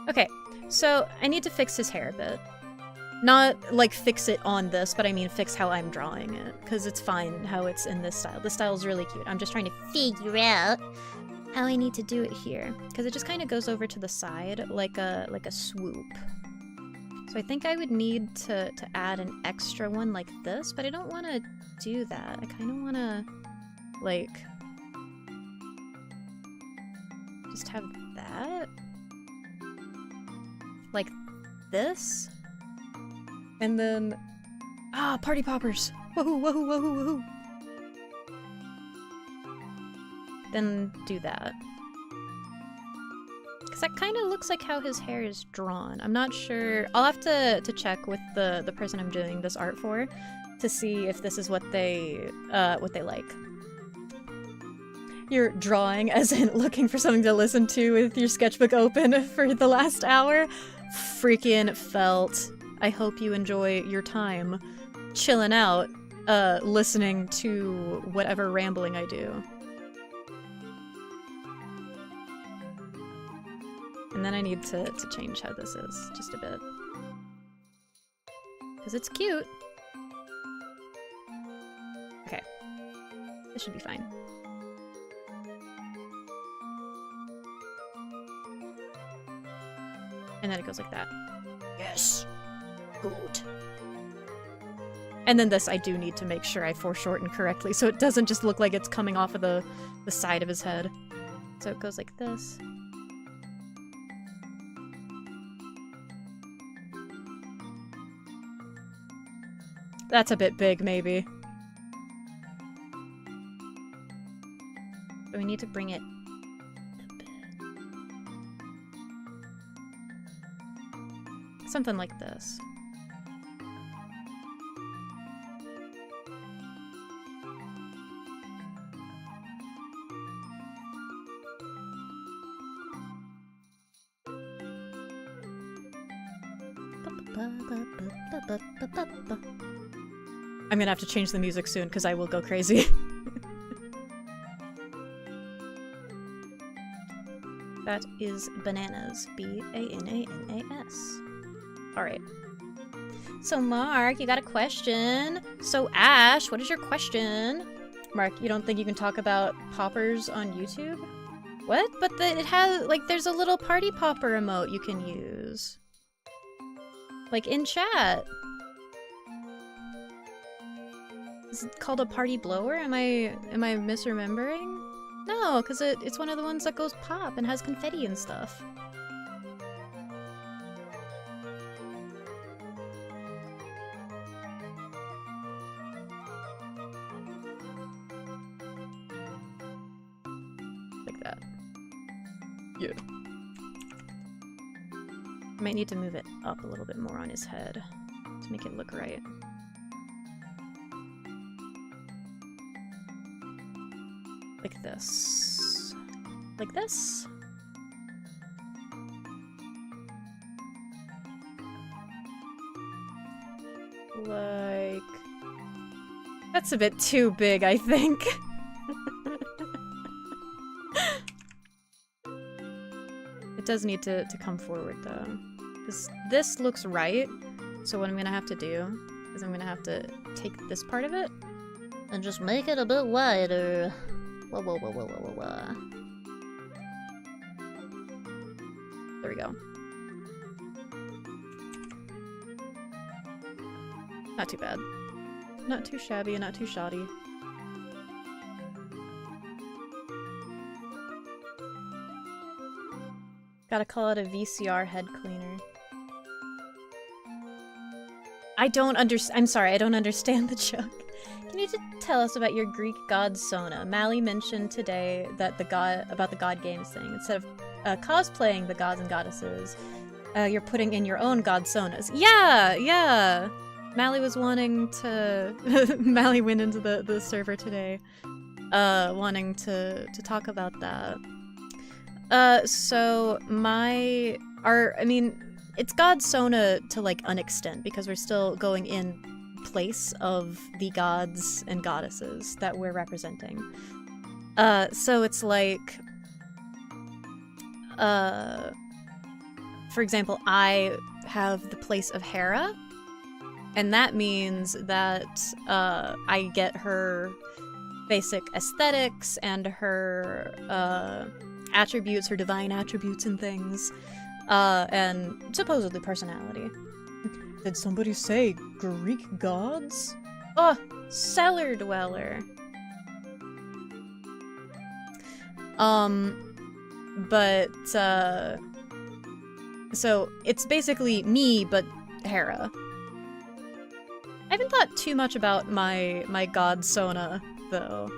Okay, so I need to fix his hair a bit. Not, like, fix it on this, but I mean fix how I'm drawing it, because it's fine how it's in this style. This style is really cute. I'm just trying to figure out how I need to do it here, because it just kind of goes over to the side like a swoop. So I think I would need to add an extra one like this, but I don't want to do that. I kind of want to, like, just have that, like this, and then party poppers. Woohoo! Woohoo! Woohoo! Woohoo! Then do that. Because that kind of looks like how his hair is drawn. I'm not sure. I'll have to check with the person I'm doing this art for to see if this is what they like. You're drawing, as in looking for something to listen to with your sketchbook open for the last hour? Freaking felt. I hope you enjoy your time chilling out, listening to whatever rambling I do. And then I need to change how this is, just a bit. Because it's cute. Okay. This should be fine. And then it goes like that. Yes! Good. And then this I do need to make sure I foreshorten correctly so it doesn't just look like it's coming off of the side of his head. So it goes like this. That's a bit big, maybe. So we need to bring it a bit. Something like this. I'm gonna have to change the music soon because I will go crazy. That is bananas. B-A-N-A-N-A-S. Alright. So Mark, you got a question. So Ash, what is your question? Mark, you don't think you can talk about poppers on YouTube? What? But it has, like, there's a little party popper emote you can use. Like, in chat. Is it called a party blower? Am I misremembering? No, because it's one of the ones that goes pop and has confetti and stuff. Like that. Yeah. I might need to move it up a little bit more on his head to make it look right. Like this. Like this. Like... That's a bit too big, I think. It does need to come forward, though. Because this looks right, so what I'm gonna have to do is I'm gonna have to take this part of it And just make it a bit wider. Whoa, whoa, whoa, whoa, whoa, whoa. There we go. Not too bad. Not too shabby and not too shoddy. Gotta call it a VCR head cleaner. I don't understand. I'm sorry, I don't understand the joke. Can you just tell us about your Greek god Sona? Mally mentioned today that the god games thing. Instead of cosplaying the gods and goddesses, you're putting in your own god Sonas. Yeah. Mally was wanting to. Mally went into the server today, wanting to talk about that. So I mean, it's God Sona to like an extent because we're still going in place of the gods and goddesses that we're representing. So it's like, for example, I have the place of Hera, and that means that I get her basic aesthetics and her attributes, her divine attributes and things, and supposedly personality. Did somebody say Greek gods? Oh, Cellar Dweller. So it's basically me, but Hera. I haven't thought too much about my god Sona, though.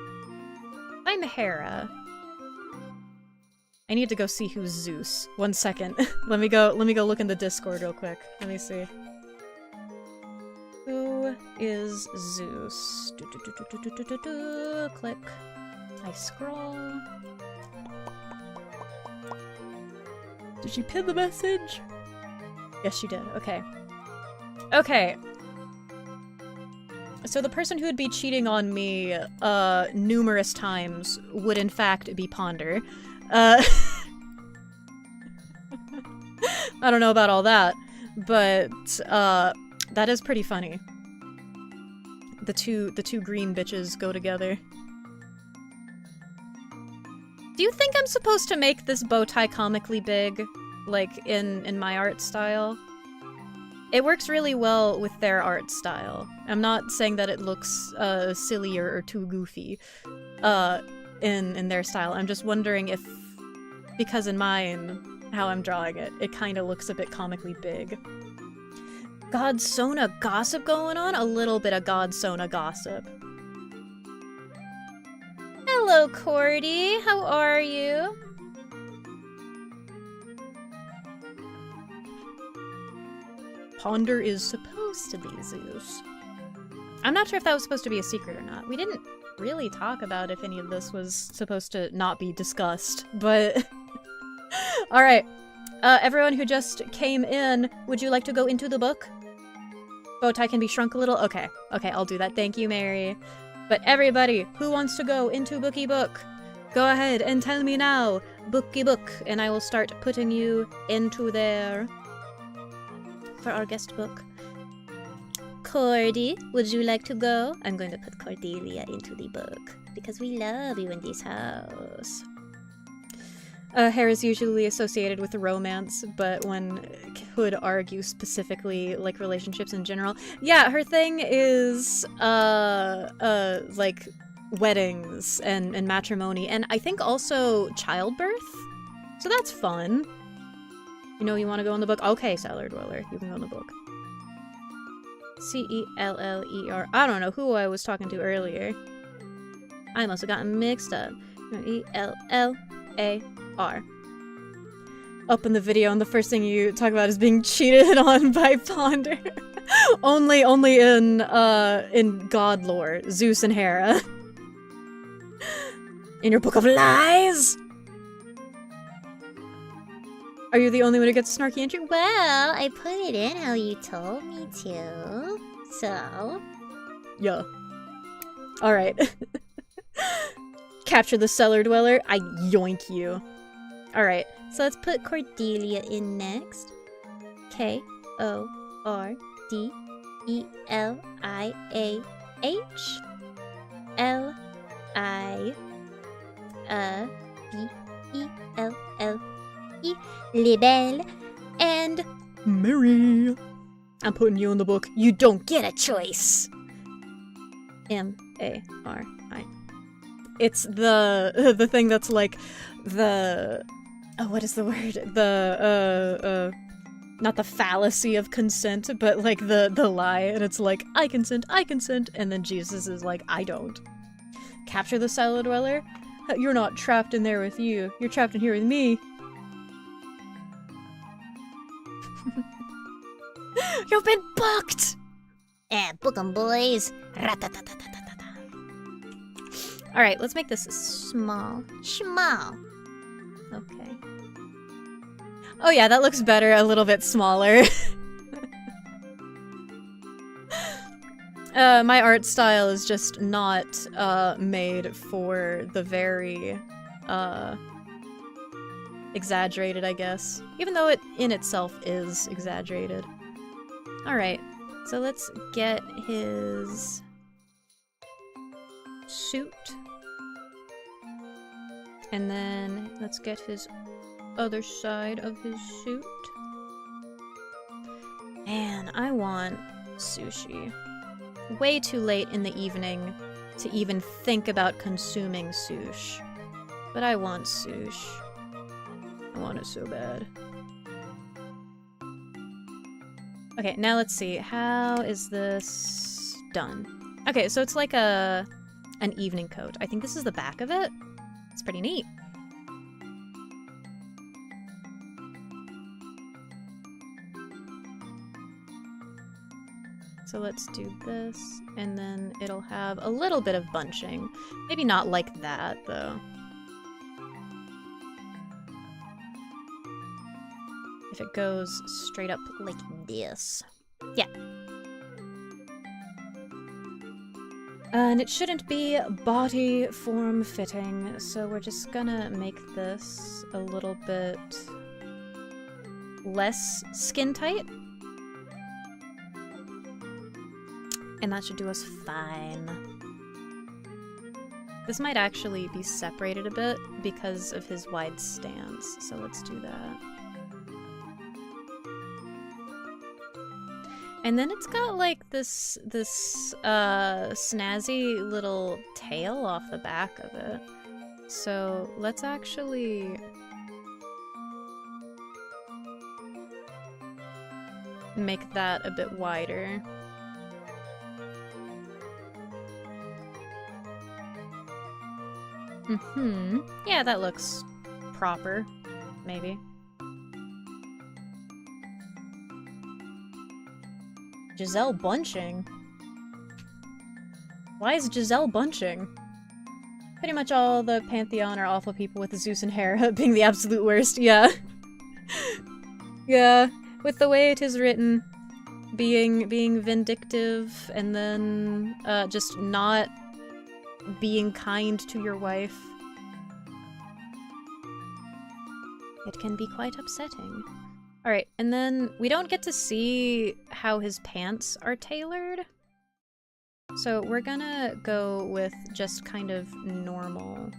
I'm Hera. I need to go see who's Zeus. 1 second. let me go look in the Discord real quick. Let me see. Who is Zeus? Click. I scroll. Did she pin the message? Yes, she did. Okay. Okay. So the person who would be cheating on me numerous times would in fact be Ponder. I don't know about all that, but that is pretty funny. The two green bitches go together. Do you think I'm supposed to make this bow tie comically big, like in my art style? It works really well with their art style. I'm not saying that it looks silly or too goofy in their style. I'm just wondering if, because in mine, how I'm drawing it, it kind of looks a bit comically big. God Sona gossip going on? A little bit of God Sona gossip. Hello, Cordy. How are you? Ponder is supposed to be Zeus. I'm not sure if that was supposed to be a secret or not. We didn't really talk about if any of this was supposed to not be discussed, but... Alright. Everyone who just came in, would you like to go into the book? Bowtie can be shrunk a little? Okay. Okay, I'll do that. Thank you, Mary. But everybody who wants to go into Bookie Book, go ahead and tell me now, Bookie Book, and I will start putting you into there. For our guest book. Cordy, would you like to go? I'm going to put Cordelia into the book, because we love you in this house. Hair is usually associated with romance, but one could argue specifically, like, relationships in general. Yeah, her thing is, like, weddings and matrimony, and I think also childbirth? So that's fun. You know you want to go in the book? Okay, Cellar Dweller, you can go in the book. C-E-L-L-E-R. I don't know who I was talking to earlier. I must have gotten mixed up. E-L-L-A-R. Up in the video, and the first thing you talk about is being cheated on by Ponder. only in God lore. Zeus and Hera. In your book of lies! Are you the only one who gets a snarky entry? Well, I put it in how you told me to. So... Yeah. Alright. Capture the Cellar Dweller. I yoink you. Alright. So let's put Cordelia in next. K-O-R-D-E-L-I-A-H L-I-B-E-L-L-E Libelle and Mary. I'm putting you in the book. You don't get a choice. M-A-R-I. It's the thing that's like the... Oh, what is the word? Not the fallacy of consent, but like the lie, and it's like, I consent, and then Jesus is like, I don't. Capture the cellar dweller? You're not trapped in there with you. You're trapped in here with me. You've been booked! Book 'em, boys. Alright, let's make this small. Small. Okay. Oh yeah, that looks better, a little bit smaller. My art style is just not made for the very exaggerated, I guess. Even though it in itself is exaggerated. Alright, so let's get his suit. And then let's get his other side of his suit. Man, I want sushi. Way too late in the evening to even think about consuming sushi. But I want sushi. I want it so bad. Okay, now let's see. How is this done? Okay, so it's like an evening coat. I think this is the back of it. It's pretty neat. So let's do this, and then it'll have a little bit of bunching. Maybe not like that, though. If it goes straight up like this. Yeah. And it shouldn't be body form fitting, so we're just gonna make this a little bit less skin tight. And that should do us fine. This might actually be separated a bit because of his wide stance, so let's do that. And then it's got like this snazzy little tail off the back of it. So let's actually make that a bit wider. Yeah, that looks proper, maybe. Giselle bunching? Why is Giselle bunching? Pretty much all the Pantheon are awful people with Zeus and Hera being the absolute worst, yeah. Yeah, with the way it is written, being vindictive, and then just not being kind to your wife. It can be quite upsetting. Alright, and then we don't get to see how his pants are tailored. So we're gonna go with just kind of normal.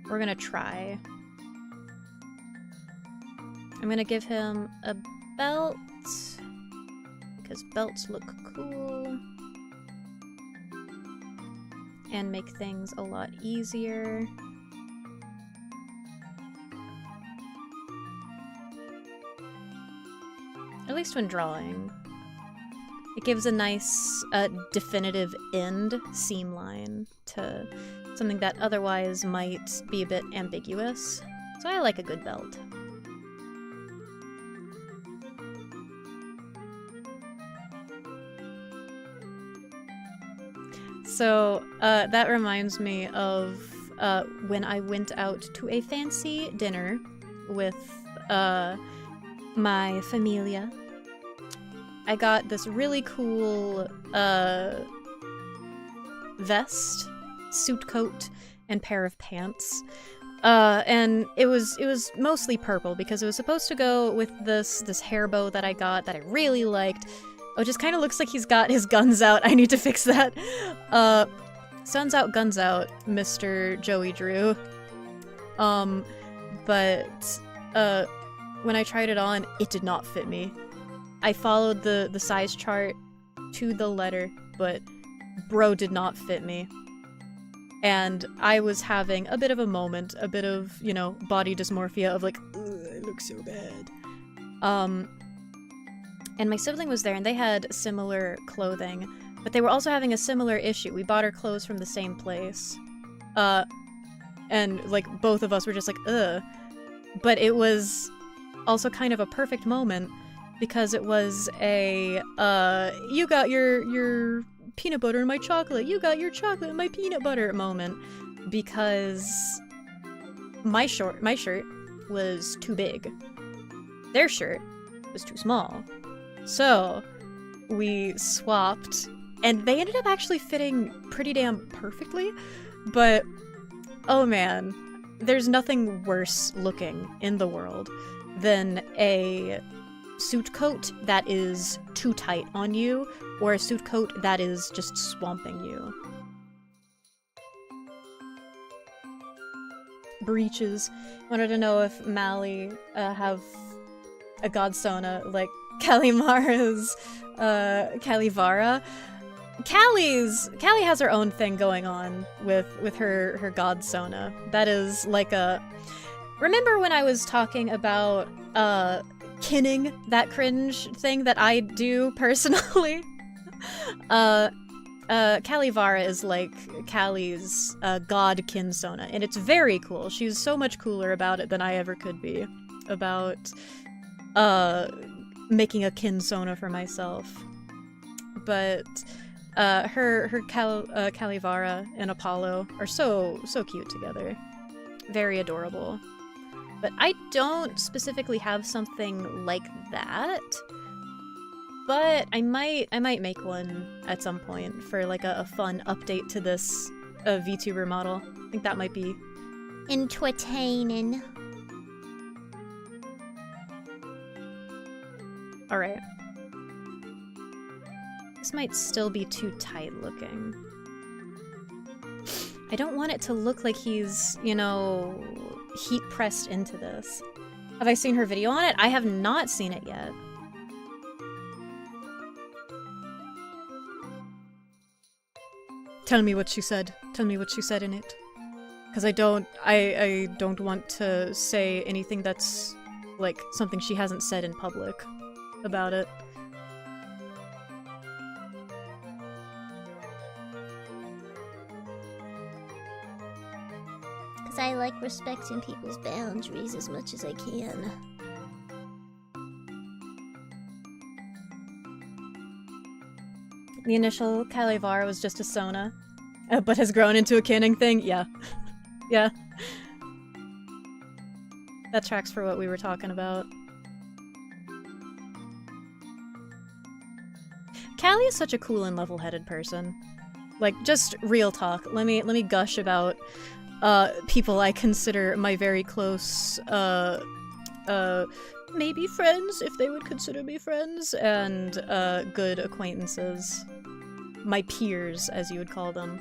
We're gonna try. I'm gonna give him a belt, because belts look cool. And make things a lot easier. At least when drawing. It gives a nice, definitive end seam line to something that otherwise might be a bit ambiguous. So I like a good belt. So, that reminds me of when I went out to a fancy dinner with my familia. I got this really cool vest, suit coat, and pair of pants. And it was mostly purple because it was supposed to go with this hair bow that I got that I really liked. Oh, it just kind of looks like he's got his guns out. I need to fix that. Sun's out, guns out, Mr. Joey Drew. But when I tried it on, it did not fit me. I followed the size chart to the letter, but bro did not fit me. And I was having a bit of a moment, a bit of, you know, body dysmorphia of like, ugh, I look so bad. And my sibling was there, and they had similar clothing, but they were also having a similar issue. We bought our clothes from the same place. And, like, both of us were just like, ugh. But it was also kind of a perfect moment, because it was a, you got your peanut butter in my chocolate, you got your chocolate in my peanut butter moment. Because my shirt was too big. Their shirt was too small. So we swapped, and they ended up actually fitting pretty damn perfectly. But oh man, there's nothing worse looking in the world than a suit coat that is too tight on you, or a suit coat that is just swamping you. Breeches. Wanted to know if Mally have a godsona like Kalimara's Kalivara. Callie has her own thing going on with her godsona. That is like a... Remember when I was talking about kinning, that cringe thing that I do personally? Kalivara is like Callie's god kinsona, and it's very cool. She's so much cooler about it than I ever could be about making a kinsona for myself. But her Kalivara and Apollo are so cute together. Very adorable. But I don't specifically have something like that. But I might make one at some point for like a fun update to this VTuber model. I think that might be entertaining. Alright. This might still be too tight looking. I don't want it to look like he's, you know, heat pressed into this. Have I seen her video on it? I have not seen it yet. Tell me what she said. Tell me what she said in it. Because I don't want to say anything that's, like, something she hasn't said in public about it. Because I like respecting people's boundaries as much as I can. The initial Kalivara was just a Sona, but has grown into a kinning thing? Yeah. Yeah. That tracks for what we were talking about. Callie is such a cool and level-headed person. Like, just real talk. Let me gush about people I consider my very close, maybe friends, if they would consider me friends, and good acquaintances. My peers, as you would call them.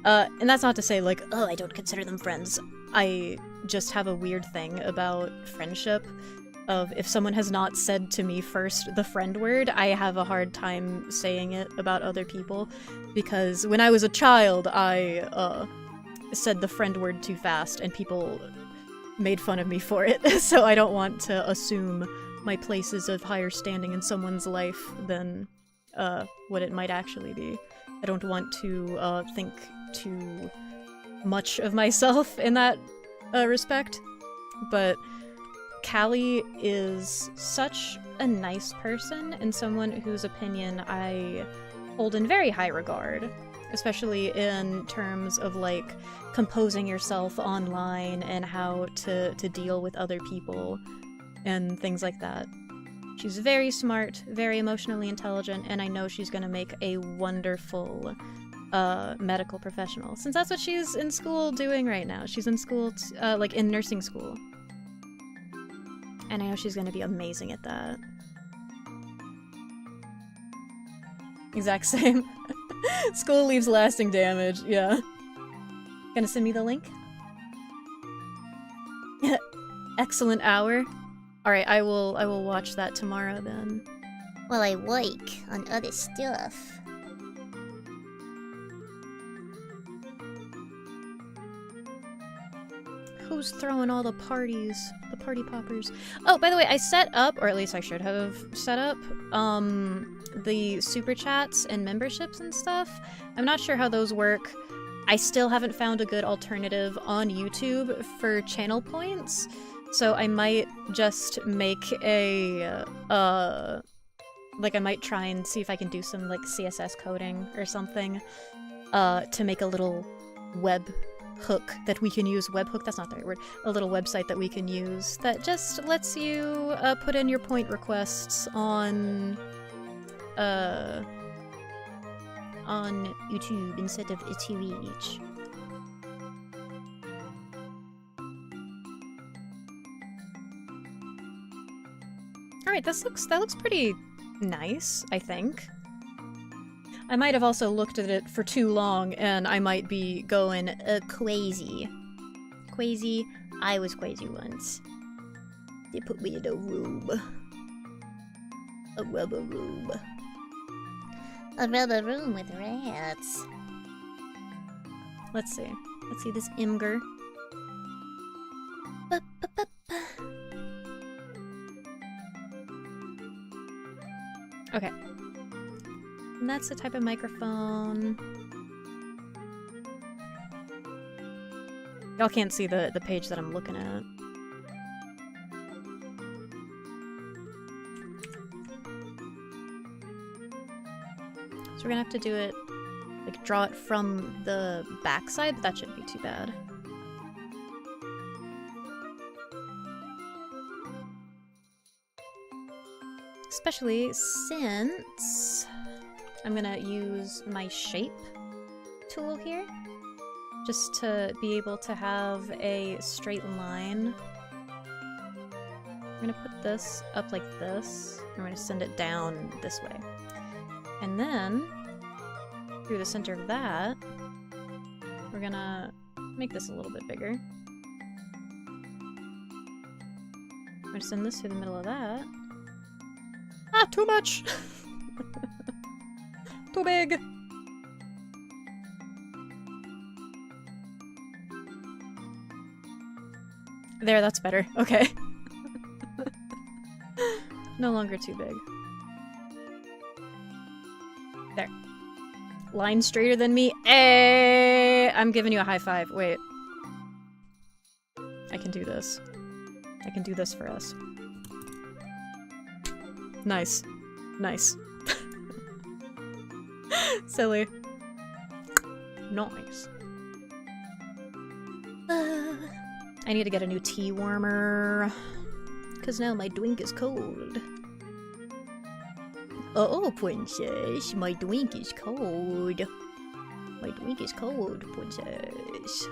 And that's not to say, like, oh, I don't consider them friends. I just have a weird thing about friendship. Of if someone has not said to me first the friend word, I have a hard time saying it about other people. Because when I was a child, I said the friend word too fast, and people made fun of me for it. So I don't want to assume my place is of higher standing in someone's life than what it might actually be. I don't want to think too much of myself in that respect. But Callie is such a nice person, and someone whose opinion I hold in very high regard, especially in terms of, like, composing yourself online and how to deal with other people and things like that. She's very smart, very emotionally intelligent, and I know she's gonna make a wonderful medical professional, since that's what she's in school doing right now. She's in school, like, in nursing school. And I know she's gonna be amazing at that. Exact same. School leaves lasting damage, yeah. Gonna send me the link? Excellent hour. Alright, I will watch that tomorrow then. Well, I work on other stuff. Who's throwing all the parties? The party poppers. Oh, by the way, I set up, or at least I should have set up, the super chats and memberships and stuff. I'm not sure how those work. I still haven't found a good alternative on YouTube for channel points, so I might just make a, like I might try and see if I can do some like CSS coding or something, to make a little web hook that we can use. Webhook, that's not the right word. A little website that we can use that just lets you put in your point requests on YouTube instead of Twitch. All right, that looks pretty nice, I think. I might have also looked at it for too long, and I might be going crazy. Crazy? I was crazy once. They put me in a room. A rubber room. A rubber room with rats. Let's see. Let's see this Imgur. Okay. And that's the type of microphone. Y'all can't see the page that I'm looking at. So we're gonna have to do it, like draw it from the backside, but that shouldn't be too bad. Especially since I'm gonna use my shape tool here, just to be able to have a straight line. I'm gonna put this up like this. I'm gonna send it down this way. And then, through the center of that, we're gonna make this a little bit bigger. I'm gonna send this through the middle of that. Ah, too much! Too big! There, that's better. Okay. No longer too big. There. Line straighter than me. Eh! I'm giving you a high five. Wait. I can do this. I can do this for us. Nice. Nice. Silly. Nice. I need to get a new tea warmer. Because now my drink is cold. Oh, princess. My drink is cold. My drink is cold, princess.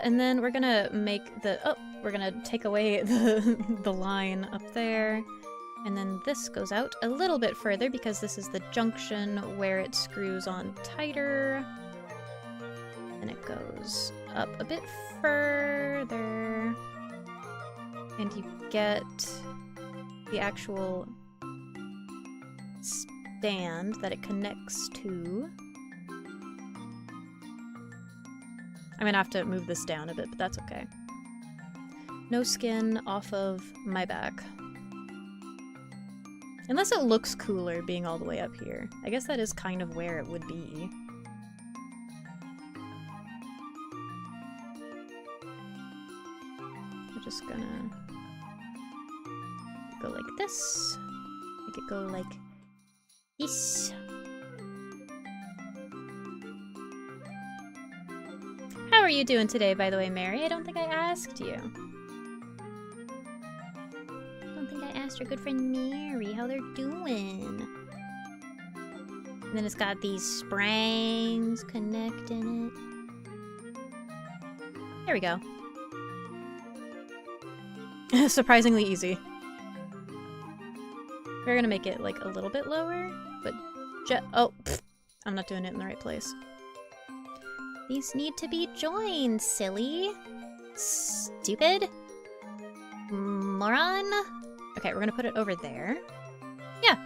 And then we're gonna make the... Oh, we're gonna take away the line up there. And then this goes out a little bit further because this is the junction where it screws on tighter. And it goes up a bit further. And you get the actual stand that it connects to. I'm gonna have to move this down a bit, but that's okay. No skin off of my back. Unless it looks cooler being all the way up here. I guess that is kind of where it would be. We're just gonna go like this. Make it go like this. How are you doing today, by the way, Mary? I don't think I asked you. Asked your good friend Mary how they're doing. And then it's got these springs connecting it. There we go. Surprisingly easy. We're gonna make it like a little bit lower, but oh, pfft, I'm not doing it in the right place. These need to be joined, silly. Stupid. Moron. Okay, we're gonna put it over there. Yeah.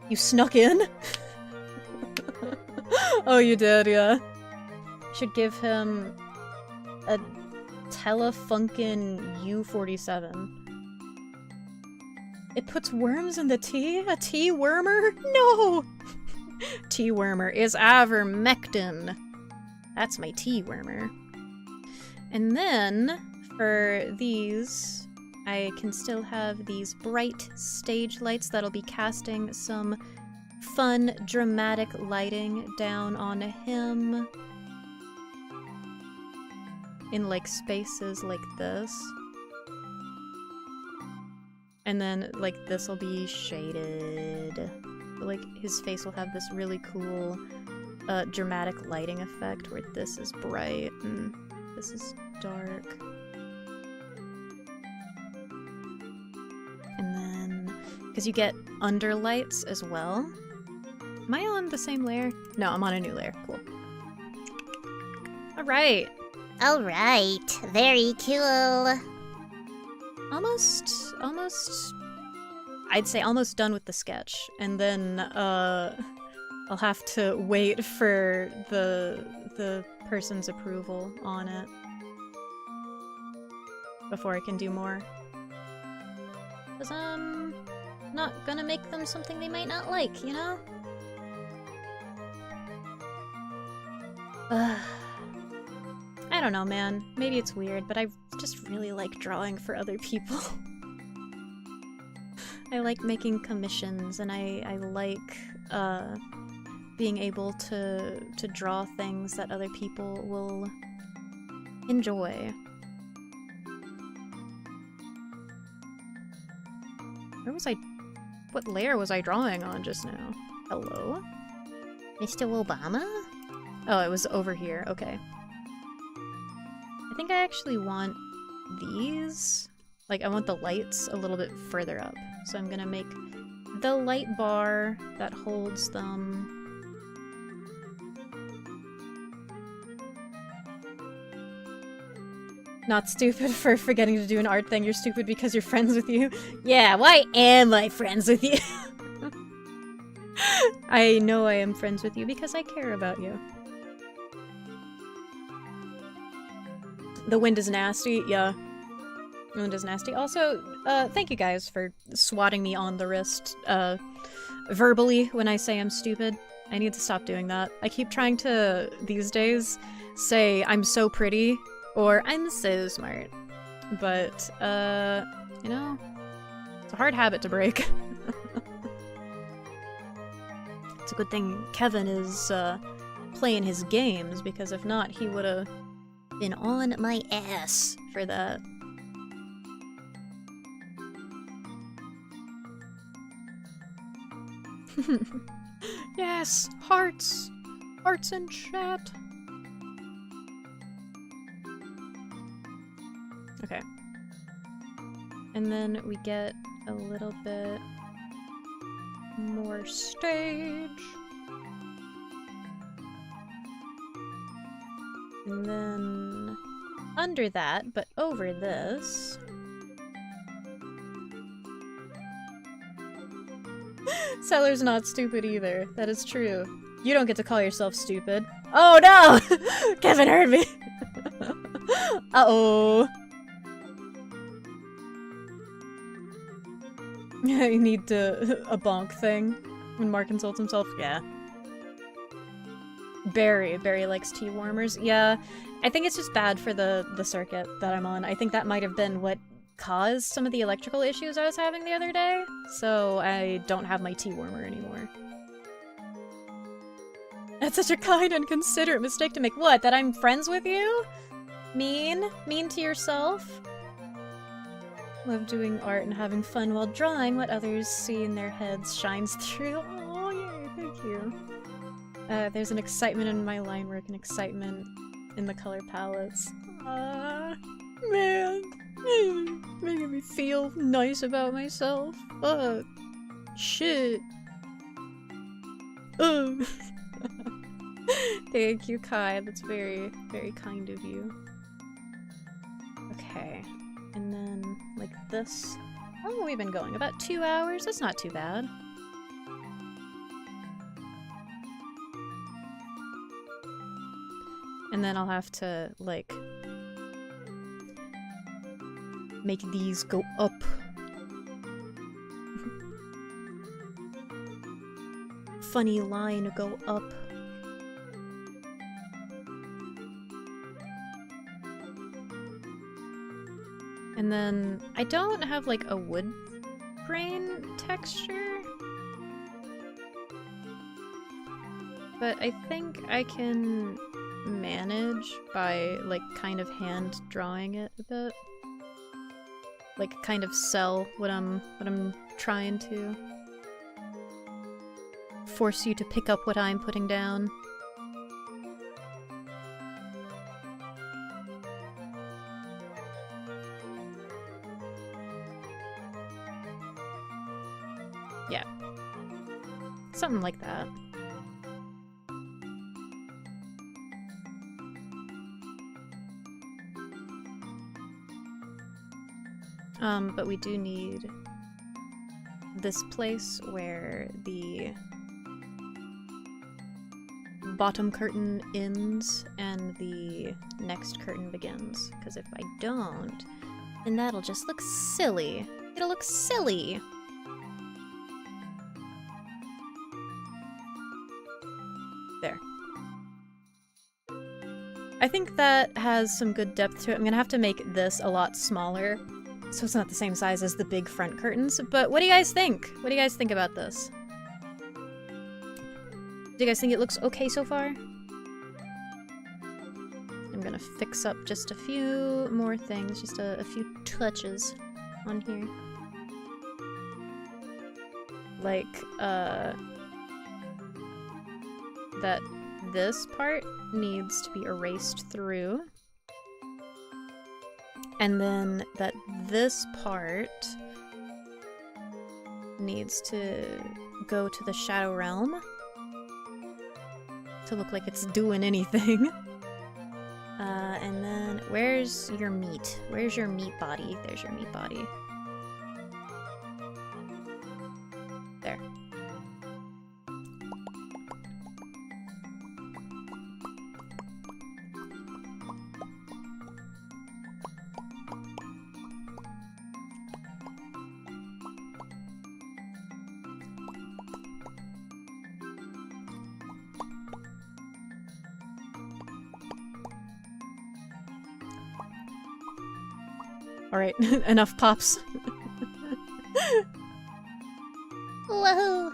You snuck in? Oh, you did, yeah. Should give him a Telefunken U47. It puts worms in the tea? A tea wormer? No! Tea wormer is ivermectin. That's my tea wormer. And then, for these, I can still have these bright stage lights that'll be casting some fun, dramatic lighting down on him. In, like, spaces like this. And then, like, this'll be shaded. Like, his face will have this really cool, dramatic lighting effect where this is bright and this is dark. And then, because you get underlights as well. Am I on the same layer? No, I'm on a new layer. Cool. Alright. Alright, very cool. Almost, I'd say almost done with the sketch. And then, I'll have to wait for the person's approval on it before I can do more. 'Cause I'm not gonna make them something they might not like, you know? I don't know, man. Maybe it's weird, but I just really like drawing for other people. I like making commissions, and I like being able to draw things that other people will enjoy. Where was I? What layer was I drawing on just now? Hello? Mr. Obama? Oh, it was over here. Okay. I think I actually want these. Like, I want the lights a little bit further up. So I'm gonna make the light bar that holds them. Not stupid for forgetting to do an art thing. You're stupid because you're friends with you. Yeah, why am I friends with you? I know I am friends with you because I care about you. The wind is nasty, yeah. The wind is nasty. Also, thank you guys for swatting me on the wrist, verbally when I say I'm stupid. I need to stop doing that. I keep trying to, these days, say I'm so pretty, or I'm so smart. But, you know, it's a hard habit to break. It's a good thing Kevin is, playing his games, because if not, he would've been on my ass for that. Yes! Hearts! Hearts in chat! Okay. And then we get a little bit more stage. And then under that, but over this... Seller's not stupid either. That is true. You don't get to call yourself stupid. Oh no! Kevin heard me! Uh-oh. You need a bonk thing when Mark insults himself. Yeah. Barry likes tea warmers. Yeah, I think it's just bad for the circuit that I'm on. I think that might have been what caused some of the electrical issues I was having the other day, so I don't have my tea warmer anymore. That's such a kind and considerate mistake to make. What, that I'm friends with you? Mean? Mean to yourself? Love doing art and having fun while drawing. What others see in their heads shines through. Oh, yay, thank you. There's an excitement in my line work and excitement in the color palettes. Man. Making me feel nice about myself. Shit. Thank you, Kai. That's very, very kind of you. Okay. And then, like this. How long have we been going? About 2 hours? That's not too bad. And then I'll have to, like, make these go up. Funny line go up. And then I don't have like a wood grain texture, but I think I can manage by like kind of hand drawing it a bit. Like kind of sell what I'm trying to. Force you to pick up what I'm putting down. Yeah. Something like that. But we do need this place where the bottom curtain ends and the next curtain begins. Because if I don't, then that'll just look silly. It'll look silly! There. I think that has some good depth to it. I'm gonna have to make this a lot smaller, so it's not the same size as the big front curtains. But what do you guys think? What do you guys think about this? Do you guys think it looks okay so far? I'm gonna fix up just a few more things, just a few touches on here. Like, that this part needs to be erased through. And then that this part needs to go to the Shadow Realm to look like it's doing anything. And then where's your meat? Where's your meat body? There's your meat body. There. Alright, enough pops. Whoa!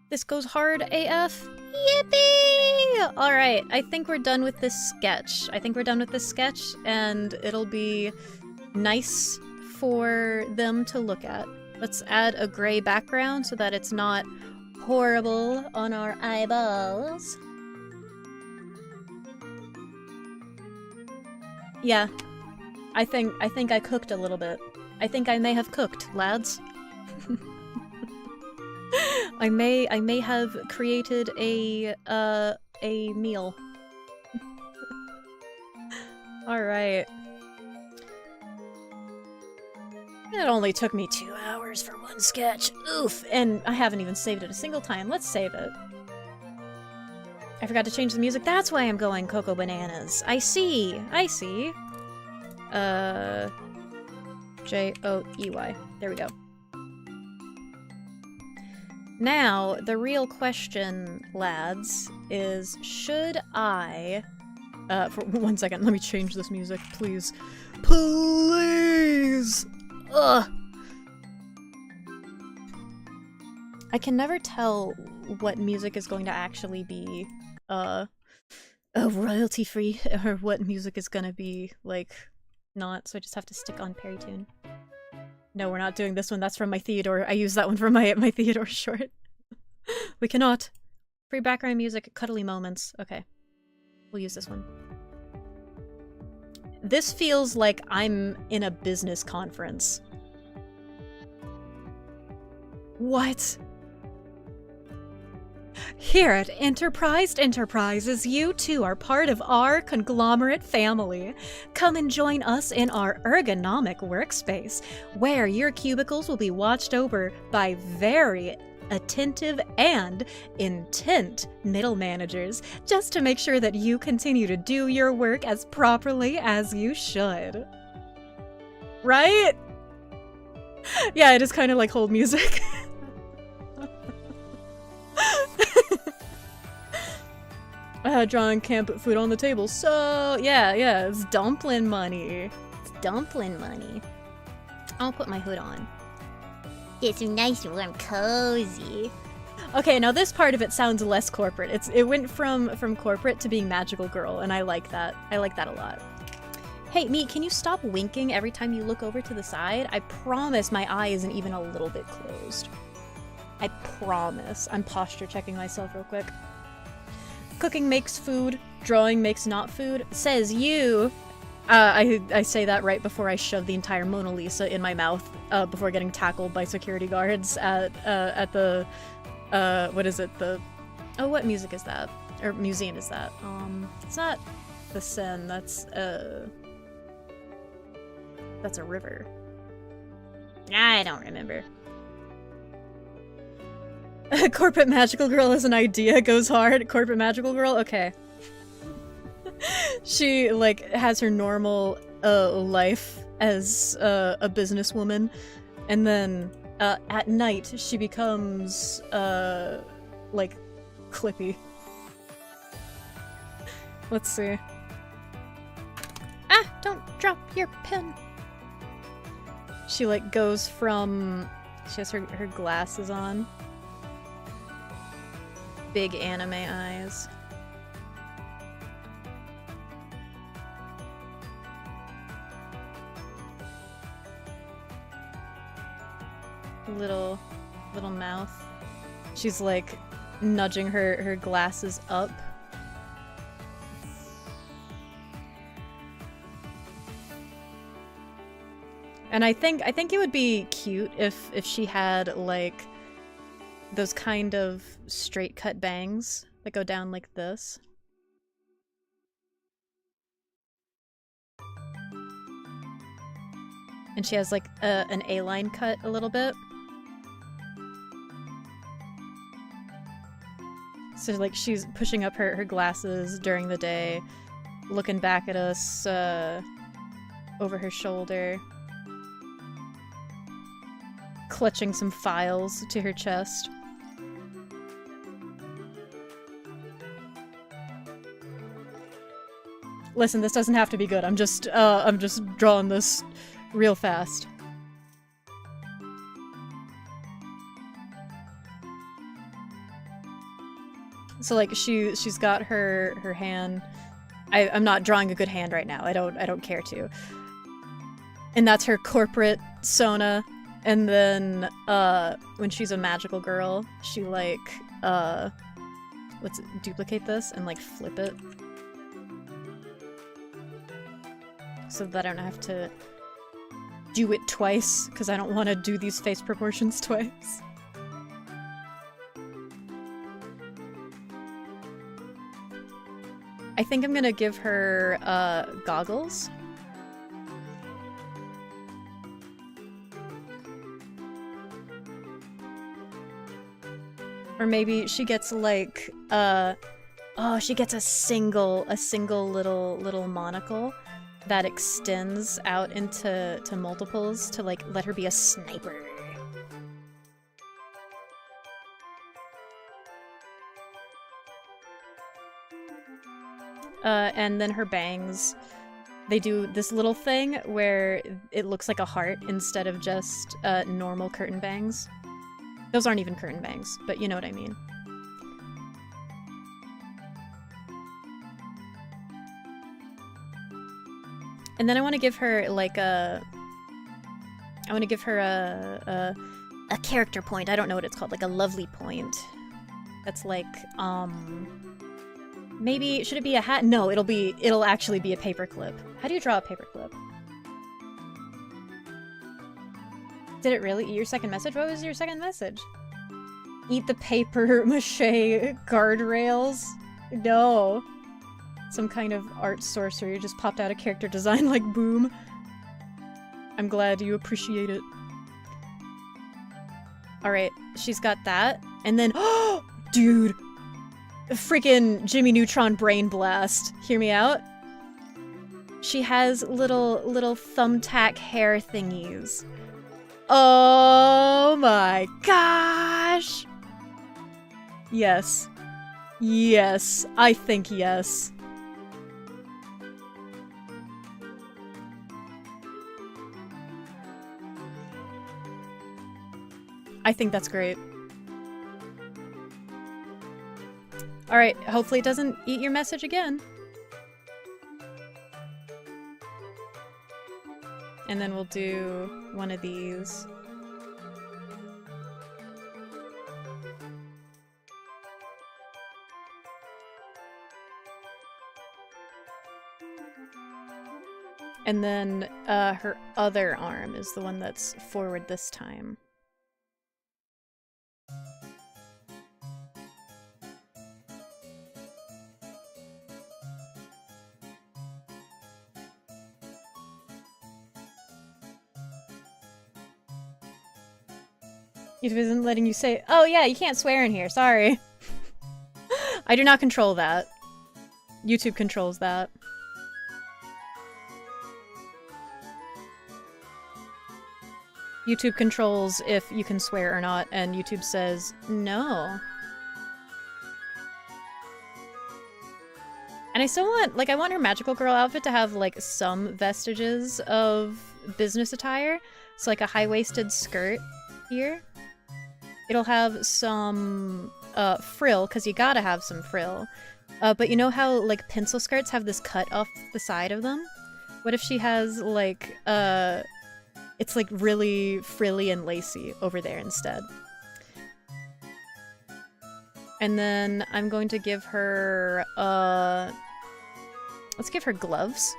This goes hard AF. Yippee! Alright, I think we're done with this sketch. And it'll be nice for them to look at. Let's add a gray background so that it's not horrible on our eyeballs. Yeah. I think I cooked a little bit. I think I may have cooked, lads. I may have created a meal. All right. It only took me 2 hours for one sketch. Oof, and I haven't even saved it a single time. Let's save it. I forgot to change the music. That's why I'm going Cocoa Bananas. I see. Joey. There we go. Now, the real question, lads, is should I... for 1 second, let me change this music, please. Please! Ugh! I can never tell what music is going to actually be, royalty-free, or what music is gonna be, like, not, so I just have to stick on Perrytune. No, we're not doing this one. That's from my Theodore. I used that one for my Theodore short. We cannot. Free background music, cuddly moments. Okay. We'll use this one. This feels like I'm in a business conference. What? Here at Enterprised Enterprises, you too are part of our conglomerate family. Come and join us in our ergonomic workspace, where your cubicles will be watched over by very attentive, and intent middle managers just to make sure that you continue to do your work as properly as you should. Right? Yeah, it is kind of like hold music. Drawing can't put food on the table, so yeah, it's dumpling money. It's dumpling money. I'll put my hood on. It's nice, warm, cozy. Okay, now this part of it sounds less corporate. It went from corporate to being magical girl, and I like that. I like that a lot. Hey, Meat, can you stop winking every time you look over to the side? I promise my eye isn't even a little bit closed. I promise. I'm posture checking myself real quick. Cooking makes food, drawing makes not food. Says you. I say that right before I shove the entire Mona Lisa in my mouth before getting tackled by security guards at the what is it? What music is that? Or museum is that? It's not the Seine. That's a river. I don't remember. Corporate magical girl as an idea goes hard. Corporate magical girl? Okay. She, like, has her normal life as a businesswoman, and then at night she becomes, like, Clippy. Let's see. Ah! Don't drop your pen! She, like, goes from... She has her glasses on. Big anime eyes. Little mouth. She's like nudging her glasses up. And I think it would be cute if she had like those kind of straight cut bangs that go down like this. And she has like an A-line cut a little bit. So like she's pushing up her glasses during the day, looking back at us over her shoulder, clutching some files to her chest. Listen, this doesn't have to be good. I'm just drawing this real fast. So like she's got her hand. I'm not drawing a good hand right now. I don't care to. And that's her corporate Sona. And then when she's a magical girl, she like let's duplicate this and like flip it. So that I don't have to do it twice, because I don't want to do these face proportions twice. I think I'm gonna give her goggles. Or maybe she gets like oh, she gets a single little monocle that extends out into multiples to like let her be a sniper. And then her bangs, they do this little thing where it looks like a heart instead of just normal curtain bangs. Those aren't even curtain bangs, but you know what I mean. And then I want to give her like a character point. I don't know what it's called, like a lovely point. That's like maybe should it be a hat? No, it'll actually be a paperclip. How do you draw a paperclip? Did it really eat your second message? What was your second message? Eat the paper mache guardrails? No. Some kind of art sorcery just popped out a character design like boom. I'm glad you appreciate it. Alright, she's got that. And then, dude, freaking Jimmy Neutron Brain Blast. Hear me out? She has little thumbtack hair thingies. Oh my gosh! Yes. Yes. I think yes. I think that's great. Alright, hopefully it doesn't eat your message again. And then we'll do one of these. And then her other arm is the one that's forward this time. YouTube isn't letting you say, oh yeah, you can't swear in here, sorry. I do not control that. YouTube controls that. YouTube controls if you can swear or not, and YouTube says no. And I still want, like, I want her magical girl outfit to have, like, some vestiges of business attire. So, like, a high-waisted skirt here. It'll have some frill, because you gotta have some frill. But you know how, like, pencil skirts have this cut off the side of them? What if she has, like, it's, like, really frilly and lacy over there instead? And then I'm going to give her, let's give her gloves.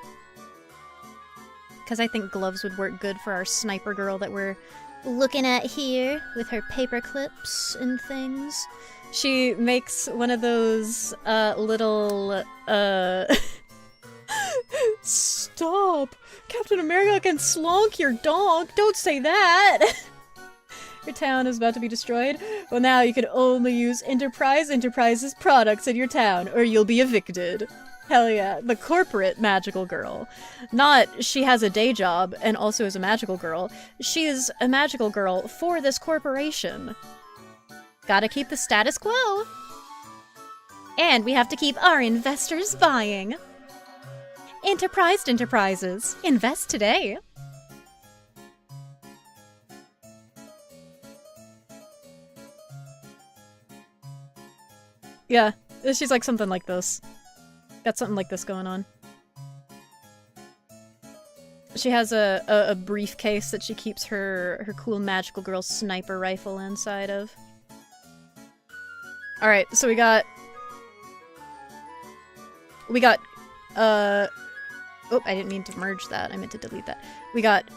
Because I think gloves would work good for our sniper girl that we're looking at here with her paper clips and things. She makes one of those little Stop! Captain America can slonk your dog! Don't say that! Your town is about to be destroyed? Well, now you can only use Enterprise's products in your town, or you'll be evicted. Hell yeah, the corporate magical girl. Not she has a day job and also is a magical girl. She is a magical girl for this corporation. Gotta keep the status quo. And we have to keep our investors buying. Enterprises. Invest today. Yeah, she's like something like this. Got something like this going on. She has a briefcase that she keeps her cool magical girl sniper rifle inside of. Alright, so we got, oh, I didn't mean to merge that. I meant to delete that. We got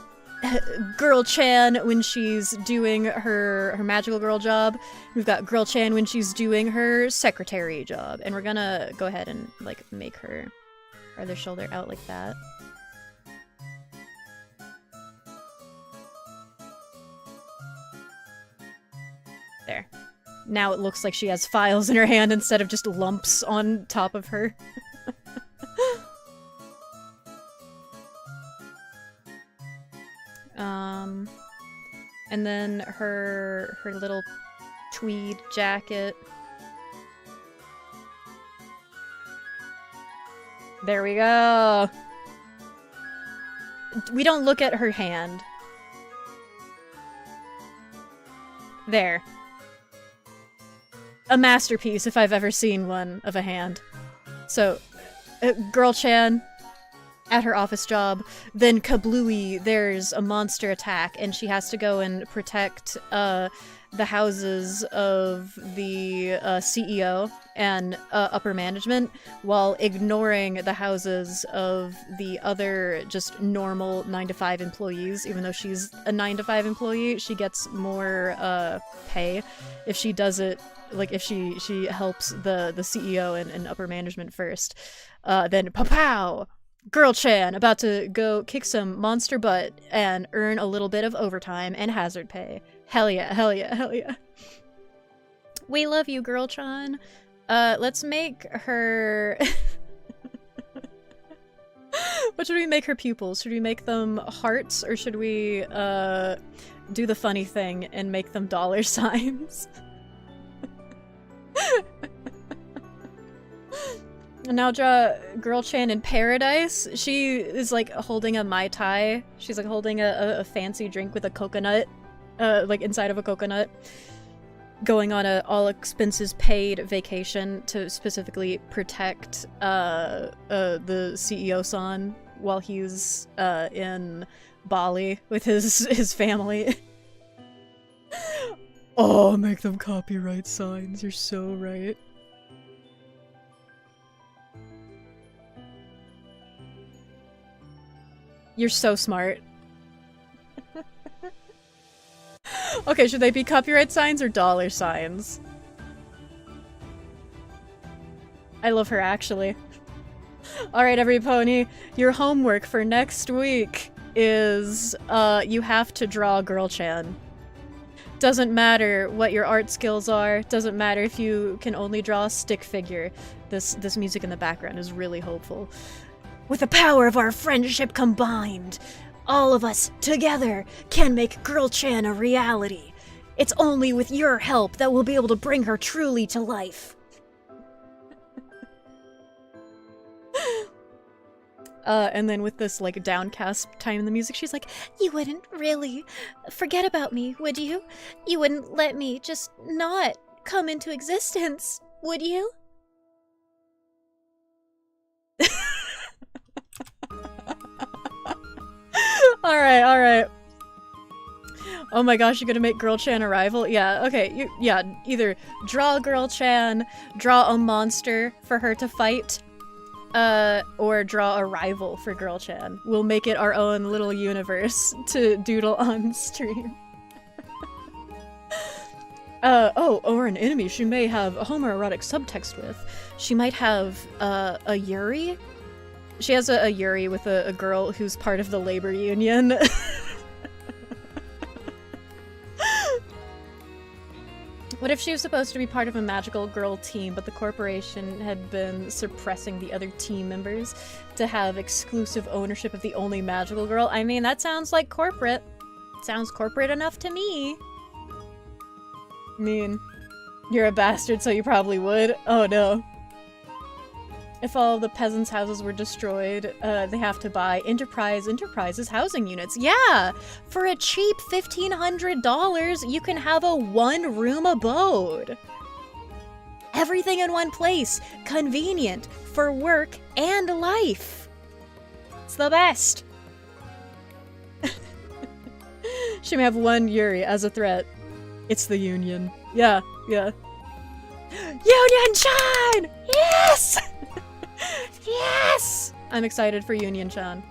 Girl Chan when she's doing her magical girl job. We've got Girl Chan when she's doing her secretary job. And we're gonna go ahead and, like, make her other shoulder out like that. There. Now it looks like she has files in her hand instead of just lumps on top of her. And then her little tweed jacket. There we go. We don't look at her hand. There. A masterpiece, if I've ever seen one of a hand. So, Girl Chan at her office job, then kablooey, there's a monster attack, and she has to go and protect the houses of the CEO and upper management, while ignoring the houses of the other just normal 9-to-5 employees. Even though she's a 9-to-5 employee, she gets more pay if she does it, like if she helps the CEO and upper management first. Then pow! Girl Chan, about to go kick some monster butt and earn a little bit of overtime and hazard pay. Hell yeah, hell yeah, hell yeah. We love you, Girl Chan. Let's make her... What should we make her pupils? Should we make them hearts, or should we, do the funny thing and make them dollar signs? And now draw Girl Chan in paradise. She is like holding a Mai Tai. She's like holding a fancy drink with a coconut, like inside of a coconut. Going on a all expenses paid vacation to specifically protect the CEO-san while he's in Bali with his family. Oh, make them copyright signs. You're so right. You're so smart. Okay, should they be copyright signs or dollar signs? I love her, actually. Alright, every pony, your homework for next week is, you have to draw Girl Chan. Doesn't matter what your art skills are, doesn't matter if you can only draw a stick figure. This music in the background is really hopeful. With the power of our friendship combined, all of us together can make Girl Chan a reality. It's only with your help that we'll be able to bring her truly to life. And then with this, like, downcast time in the music, she's like, You wouldn't really forget about me, would you? You wouldn't let me just not come into existence, would you? Alright, alright. Oh my gosh, you're gonna make Girl Chan a rival? Yeah, okay, yeah, either draw Girl Chan, draw a monster for her to fight, or draw a rival for Girl Chan. We'll make it our own little universe to doodle on stream. Or an enemy she may have a homoerotic subtext with. She might have, a Yuri? She has a Yuri with a girl who's part of the labor union. What if she was supposed to be part of a magical girl team, but the corporation had been suppressing the other team members to have exclusive ownership of the only magical girl? I mean, that sounds like corporate. Sounds corporate enough to me. I mean, you're a bastard, so you probably would. Oh no. If all of the peasants' houses were destroyed, they have to buy Enterprise's housing units. Yeah! For a cheap $1,500, you can have a one-room abode. Everything in one place. Convenient for work and life. It's the best. She may have one Yuri as a threat. It's the Union. Yeah, yeah. Union-chan! Yes! Yes! I'm excited for Union-chan.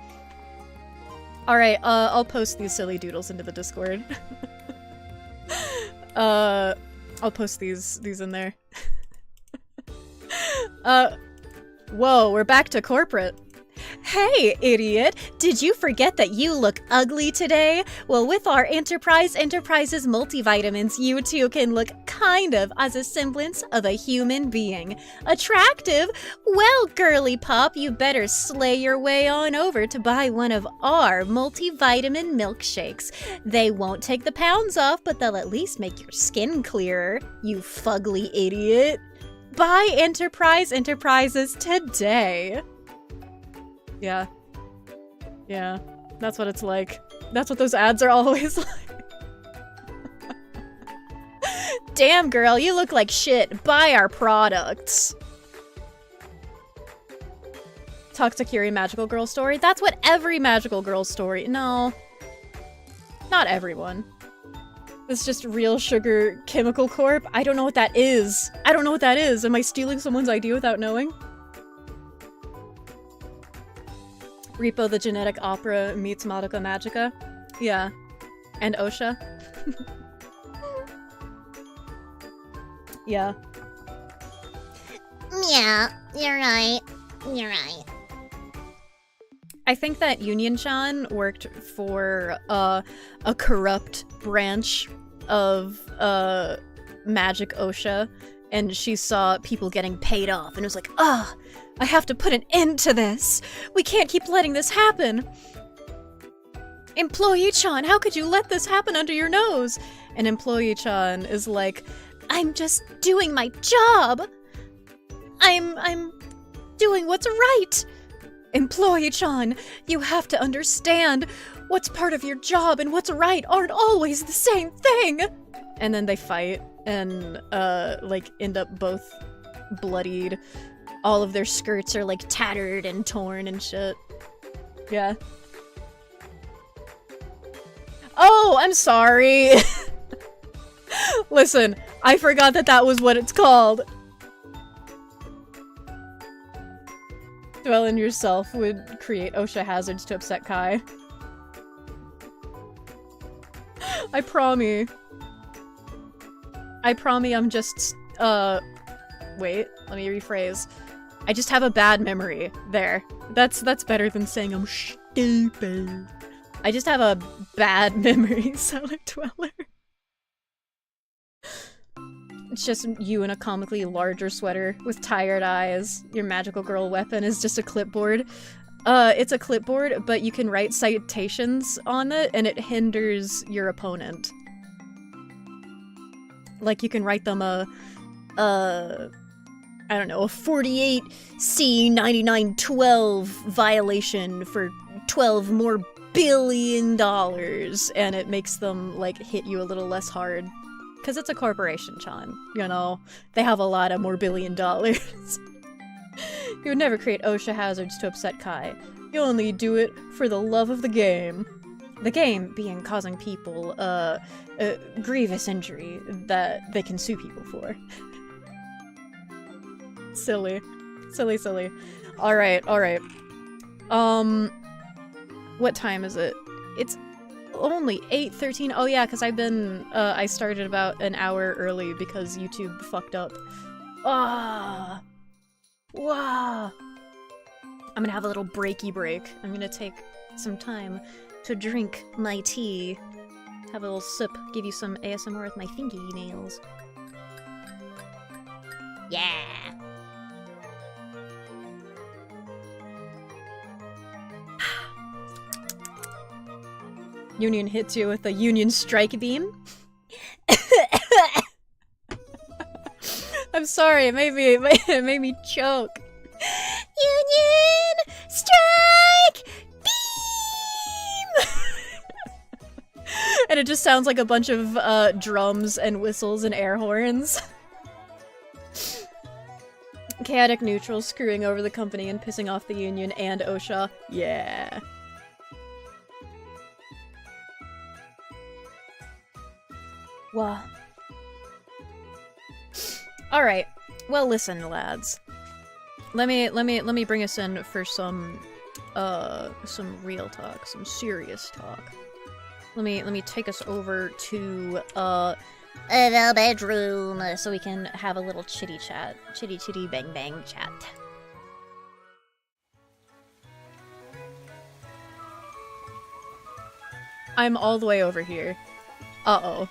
Alright, I'll post these silly doodles into the Discord. I'll post these in there. Whoa, we're back to corporate. Hey, idiot! Did you forget that you look ugly today? Well, with our Enterprise's multivitamins, you too can look kind of as a semblance of a human being. Attractive? Well, girly pop, you better slay your way on over to buy one of our multivitamin milkshakes. They won't take the pounds off, but they'll at least make your skin clearer, you fugly idiot. Buy Enterprises today. Yeah. Yeah. That's what it's like. That's what those ads are always like. Damn, girl, you look like shit. Buy our products. Toxicuri magical girl story? That's what every magical girl story— No. Not everyone. It's just Real Sugar Chemical Corp? I don't know what that is. I don't know what that is. Am I stealing someone's idea without knowing? Repo the Genetic Opera meets Madoka Magica. Yeah. And OSHA. Yeah. Yeah, you're right. You're right. I think that Union-chan worked for a corrupt branch of Magic OSHA, and she saw people getting paid off, and it was like, ah, I have to put an end to this. We can't keep letting this happen. Employee-chan, how could you let this happen under your nose? And Employee-chan is like, I'm just doing my job. I'm doing what's right. Employee-chan, you have to understand what's part of your job and what's right aren't always the same thing. And then they fight and like end up both bloodied. All of their skirts are like tattered and torn and shit. Yeah. Oh, I'm sorry. Listen, I forgot that that was what it's called. Dwell in yourself would create OSHA hazards to upset Kai. I promise I'm just, wait, let me rephrase. I just have a bad memory. There. That's better than saying I'm stupid. I just have a bad memory, Silent Dweller. It's just you in a comically larger sweater with tired eyes. Your magical girl weapon is just a clipboard. It's a clipboard, but you can write citations on it, and it hinders your opponent. Like, you can write them I don't know, a 48 C9912 violation for 12 more billion dollars, and it makes them, like, hit you a little less hard. Because it's a corporation, Chan. You know, they have a lot of more billion dollars. You would never create OSHA hazards to upset Kai. You only do it for the love of the game. The game being causing people, grievous injury that they can sue people for. Silly. Silly, silly. Alright, alright. What time is it? It's only 8:13. Oh yeah, because I've been, I started about an hour early because YouTube fucked up. Ah! Wow! I'm gonna have a little breaky break. I'm gonna take some time to drink my tea. Have a little sip, give you some ASMR with my fingernails. Yeah! Union hits you with a Union strike beam. I'm sorry, it made me choke. Union strike beam. And it just sounds like a bunch of drums and whistles and air horns. Chaotic neutral screwing over the company and pissing off the Union and OSHA. Yeah. Wow. All right. Well, listen, lads. Let me bring us in for some real talk, some serious talk. Let me take us over to the bedroom so we can have a little chitty chat, chitty bang bang chat. I'm all the way over here. Uh-oh.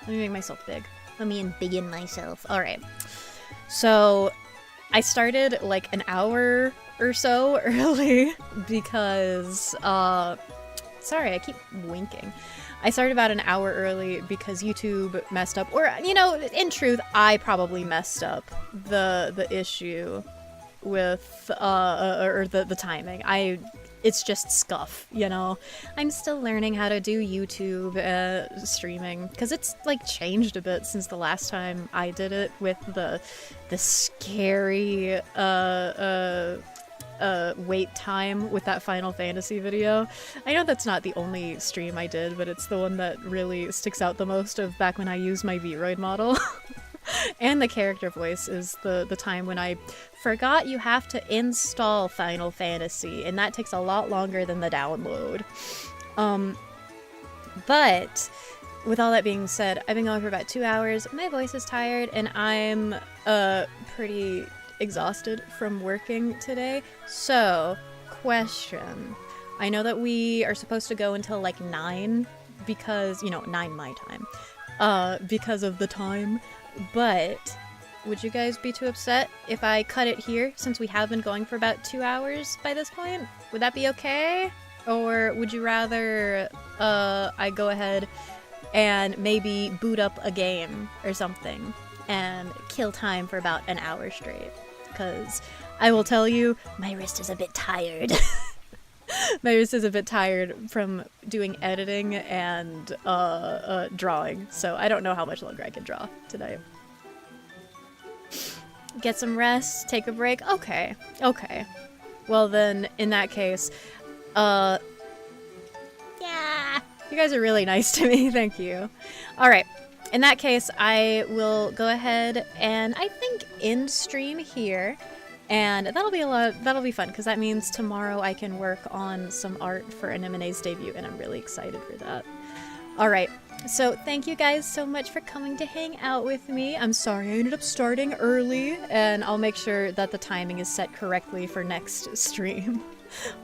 Let me make myself big. Let me embiggen myself. Alright. So, I started like an hour or so early because, sorry, I keep winking. I started about an hour early because YouTube messed up, or, you know, in truth, I probably messed up the issue with, or the timing. It's just scuff, you know? I'm still learning how to do YouTube streaming, because it's, like, changed a bit since the last time I did it with the scary, wait time with that Final Fantasy video. I know that's not the only stream I did, but it's the one that really sticks out the most of back when I used my Vroid model. And the character voice is the time when I forgot you have to install Final Fantasy, and that takes a lot longer than the download. But with all that being said, I've been going for about 2 hours, my voice is tired, and I'm pretty exhausted from working today, so question. I know that we are supposed to go until like 9 because, 9 my time, because of the time, but would you guys be too upset if I cut it here since we have been going for about 2 hours by this point? Would that be okay? Or would you rather I go ahead and maybe boot up a game or something and kill time for about an hour straight? Because I will tell you, my wrist is a bit tired. My wrist is a bit tired from doing editing and drawing, so I don't know how much longer I can draw tonight. Get some rest, take a break. Okay. Well then, in that case, yeah, you guys are really nice to me. Thank you. All right. In that case, I will go ahead and I think end stream here. And that'll be fun, because that means tomorrow I can work on some art for Anemone's debut, and I'm really excited for that. Alright, so thank you guys so much for coming to hang out with me. I'm sorry I ended up starting early, and I'll make sure that the timing is set correctly for next stream.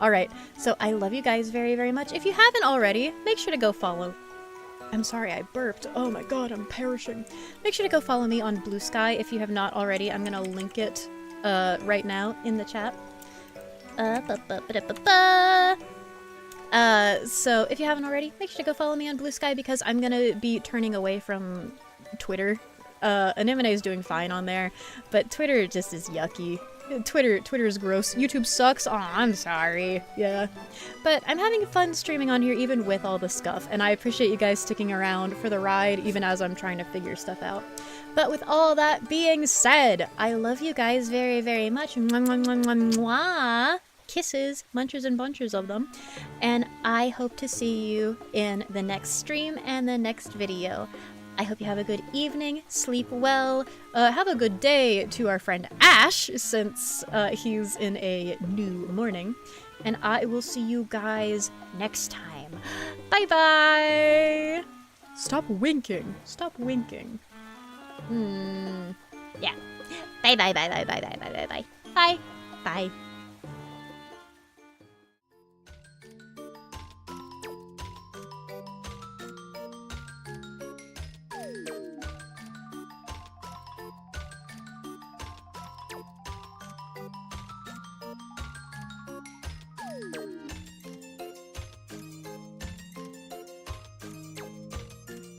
Alright, so I love you guys very, very much. If you haven't already, make sure to go follow. I'm sorry, I burped. Oh my god, I'm perishing. Make sure to go follow me on Blue Sky if you have not already. I'm gonna link it right now in the chat. So if you haven't already, make sure to go follow me on Blue Sky because I'm gonna be turning away from Twitter. Anemone is doing fine on there, but Twitter just is yucky. Twitter is gross. YouTube sucks. Oh, I'm sorry. Yeah. But I'm having fun streaming on here even with all the scuff, and I appreciate you guys sticking around for the ride even as I'm trying to figure stuff out. But with all that being said, I love you guys very, very much. Mwah, mwah, mwah, mwah, mwah. Kisses, munchers and bunchers of them. And I hope to see you in the next stream and the next video. I hope you have a good evening, sleep well, have a good day to our friend Ash, since he's in a new morning, and I will see you guys next time. Bye-bye! Stop winking. Stop winking. Yeah. Bye-bye, bye-bye, bye-bye, bye-bye, bye. Bye. Bye.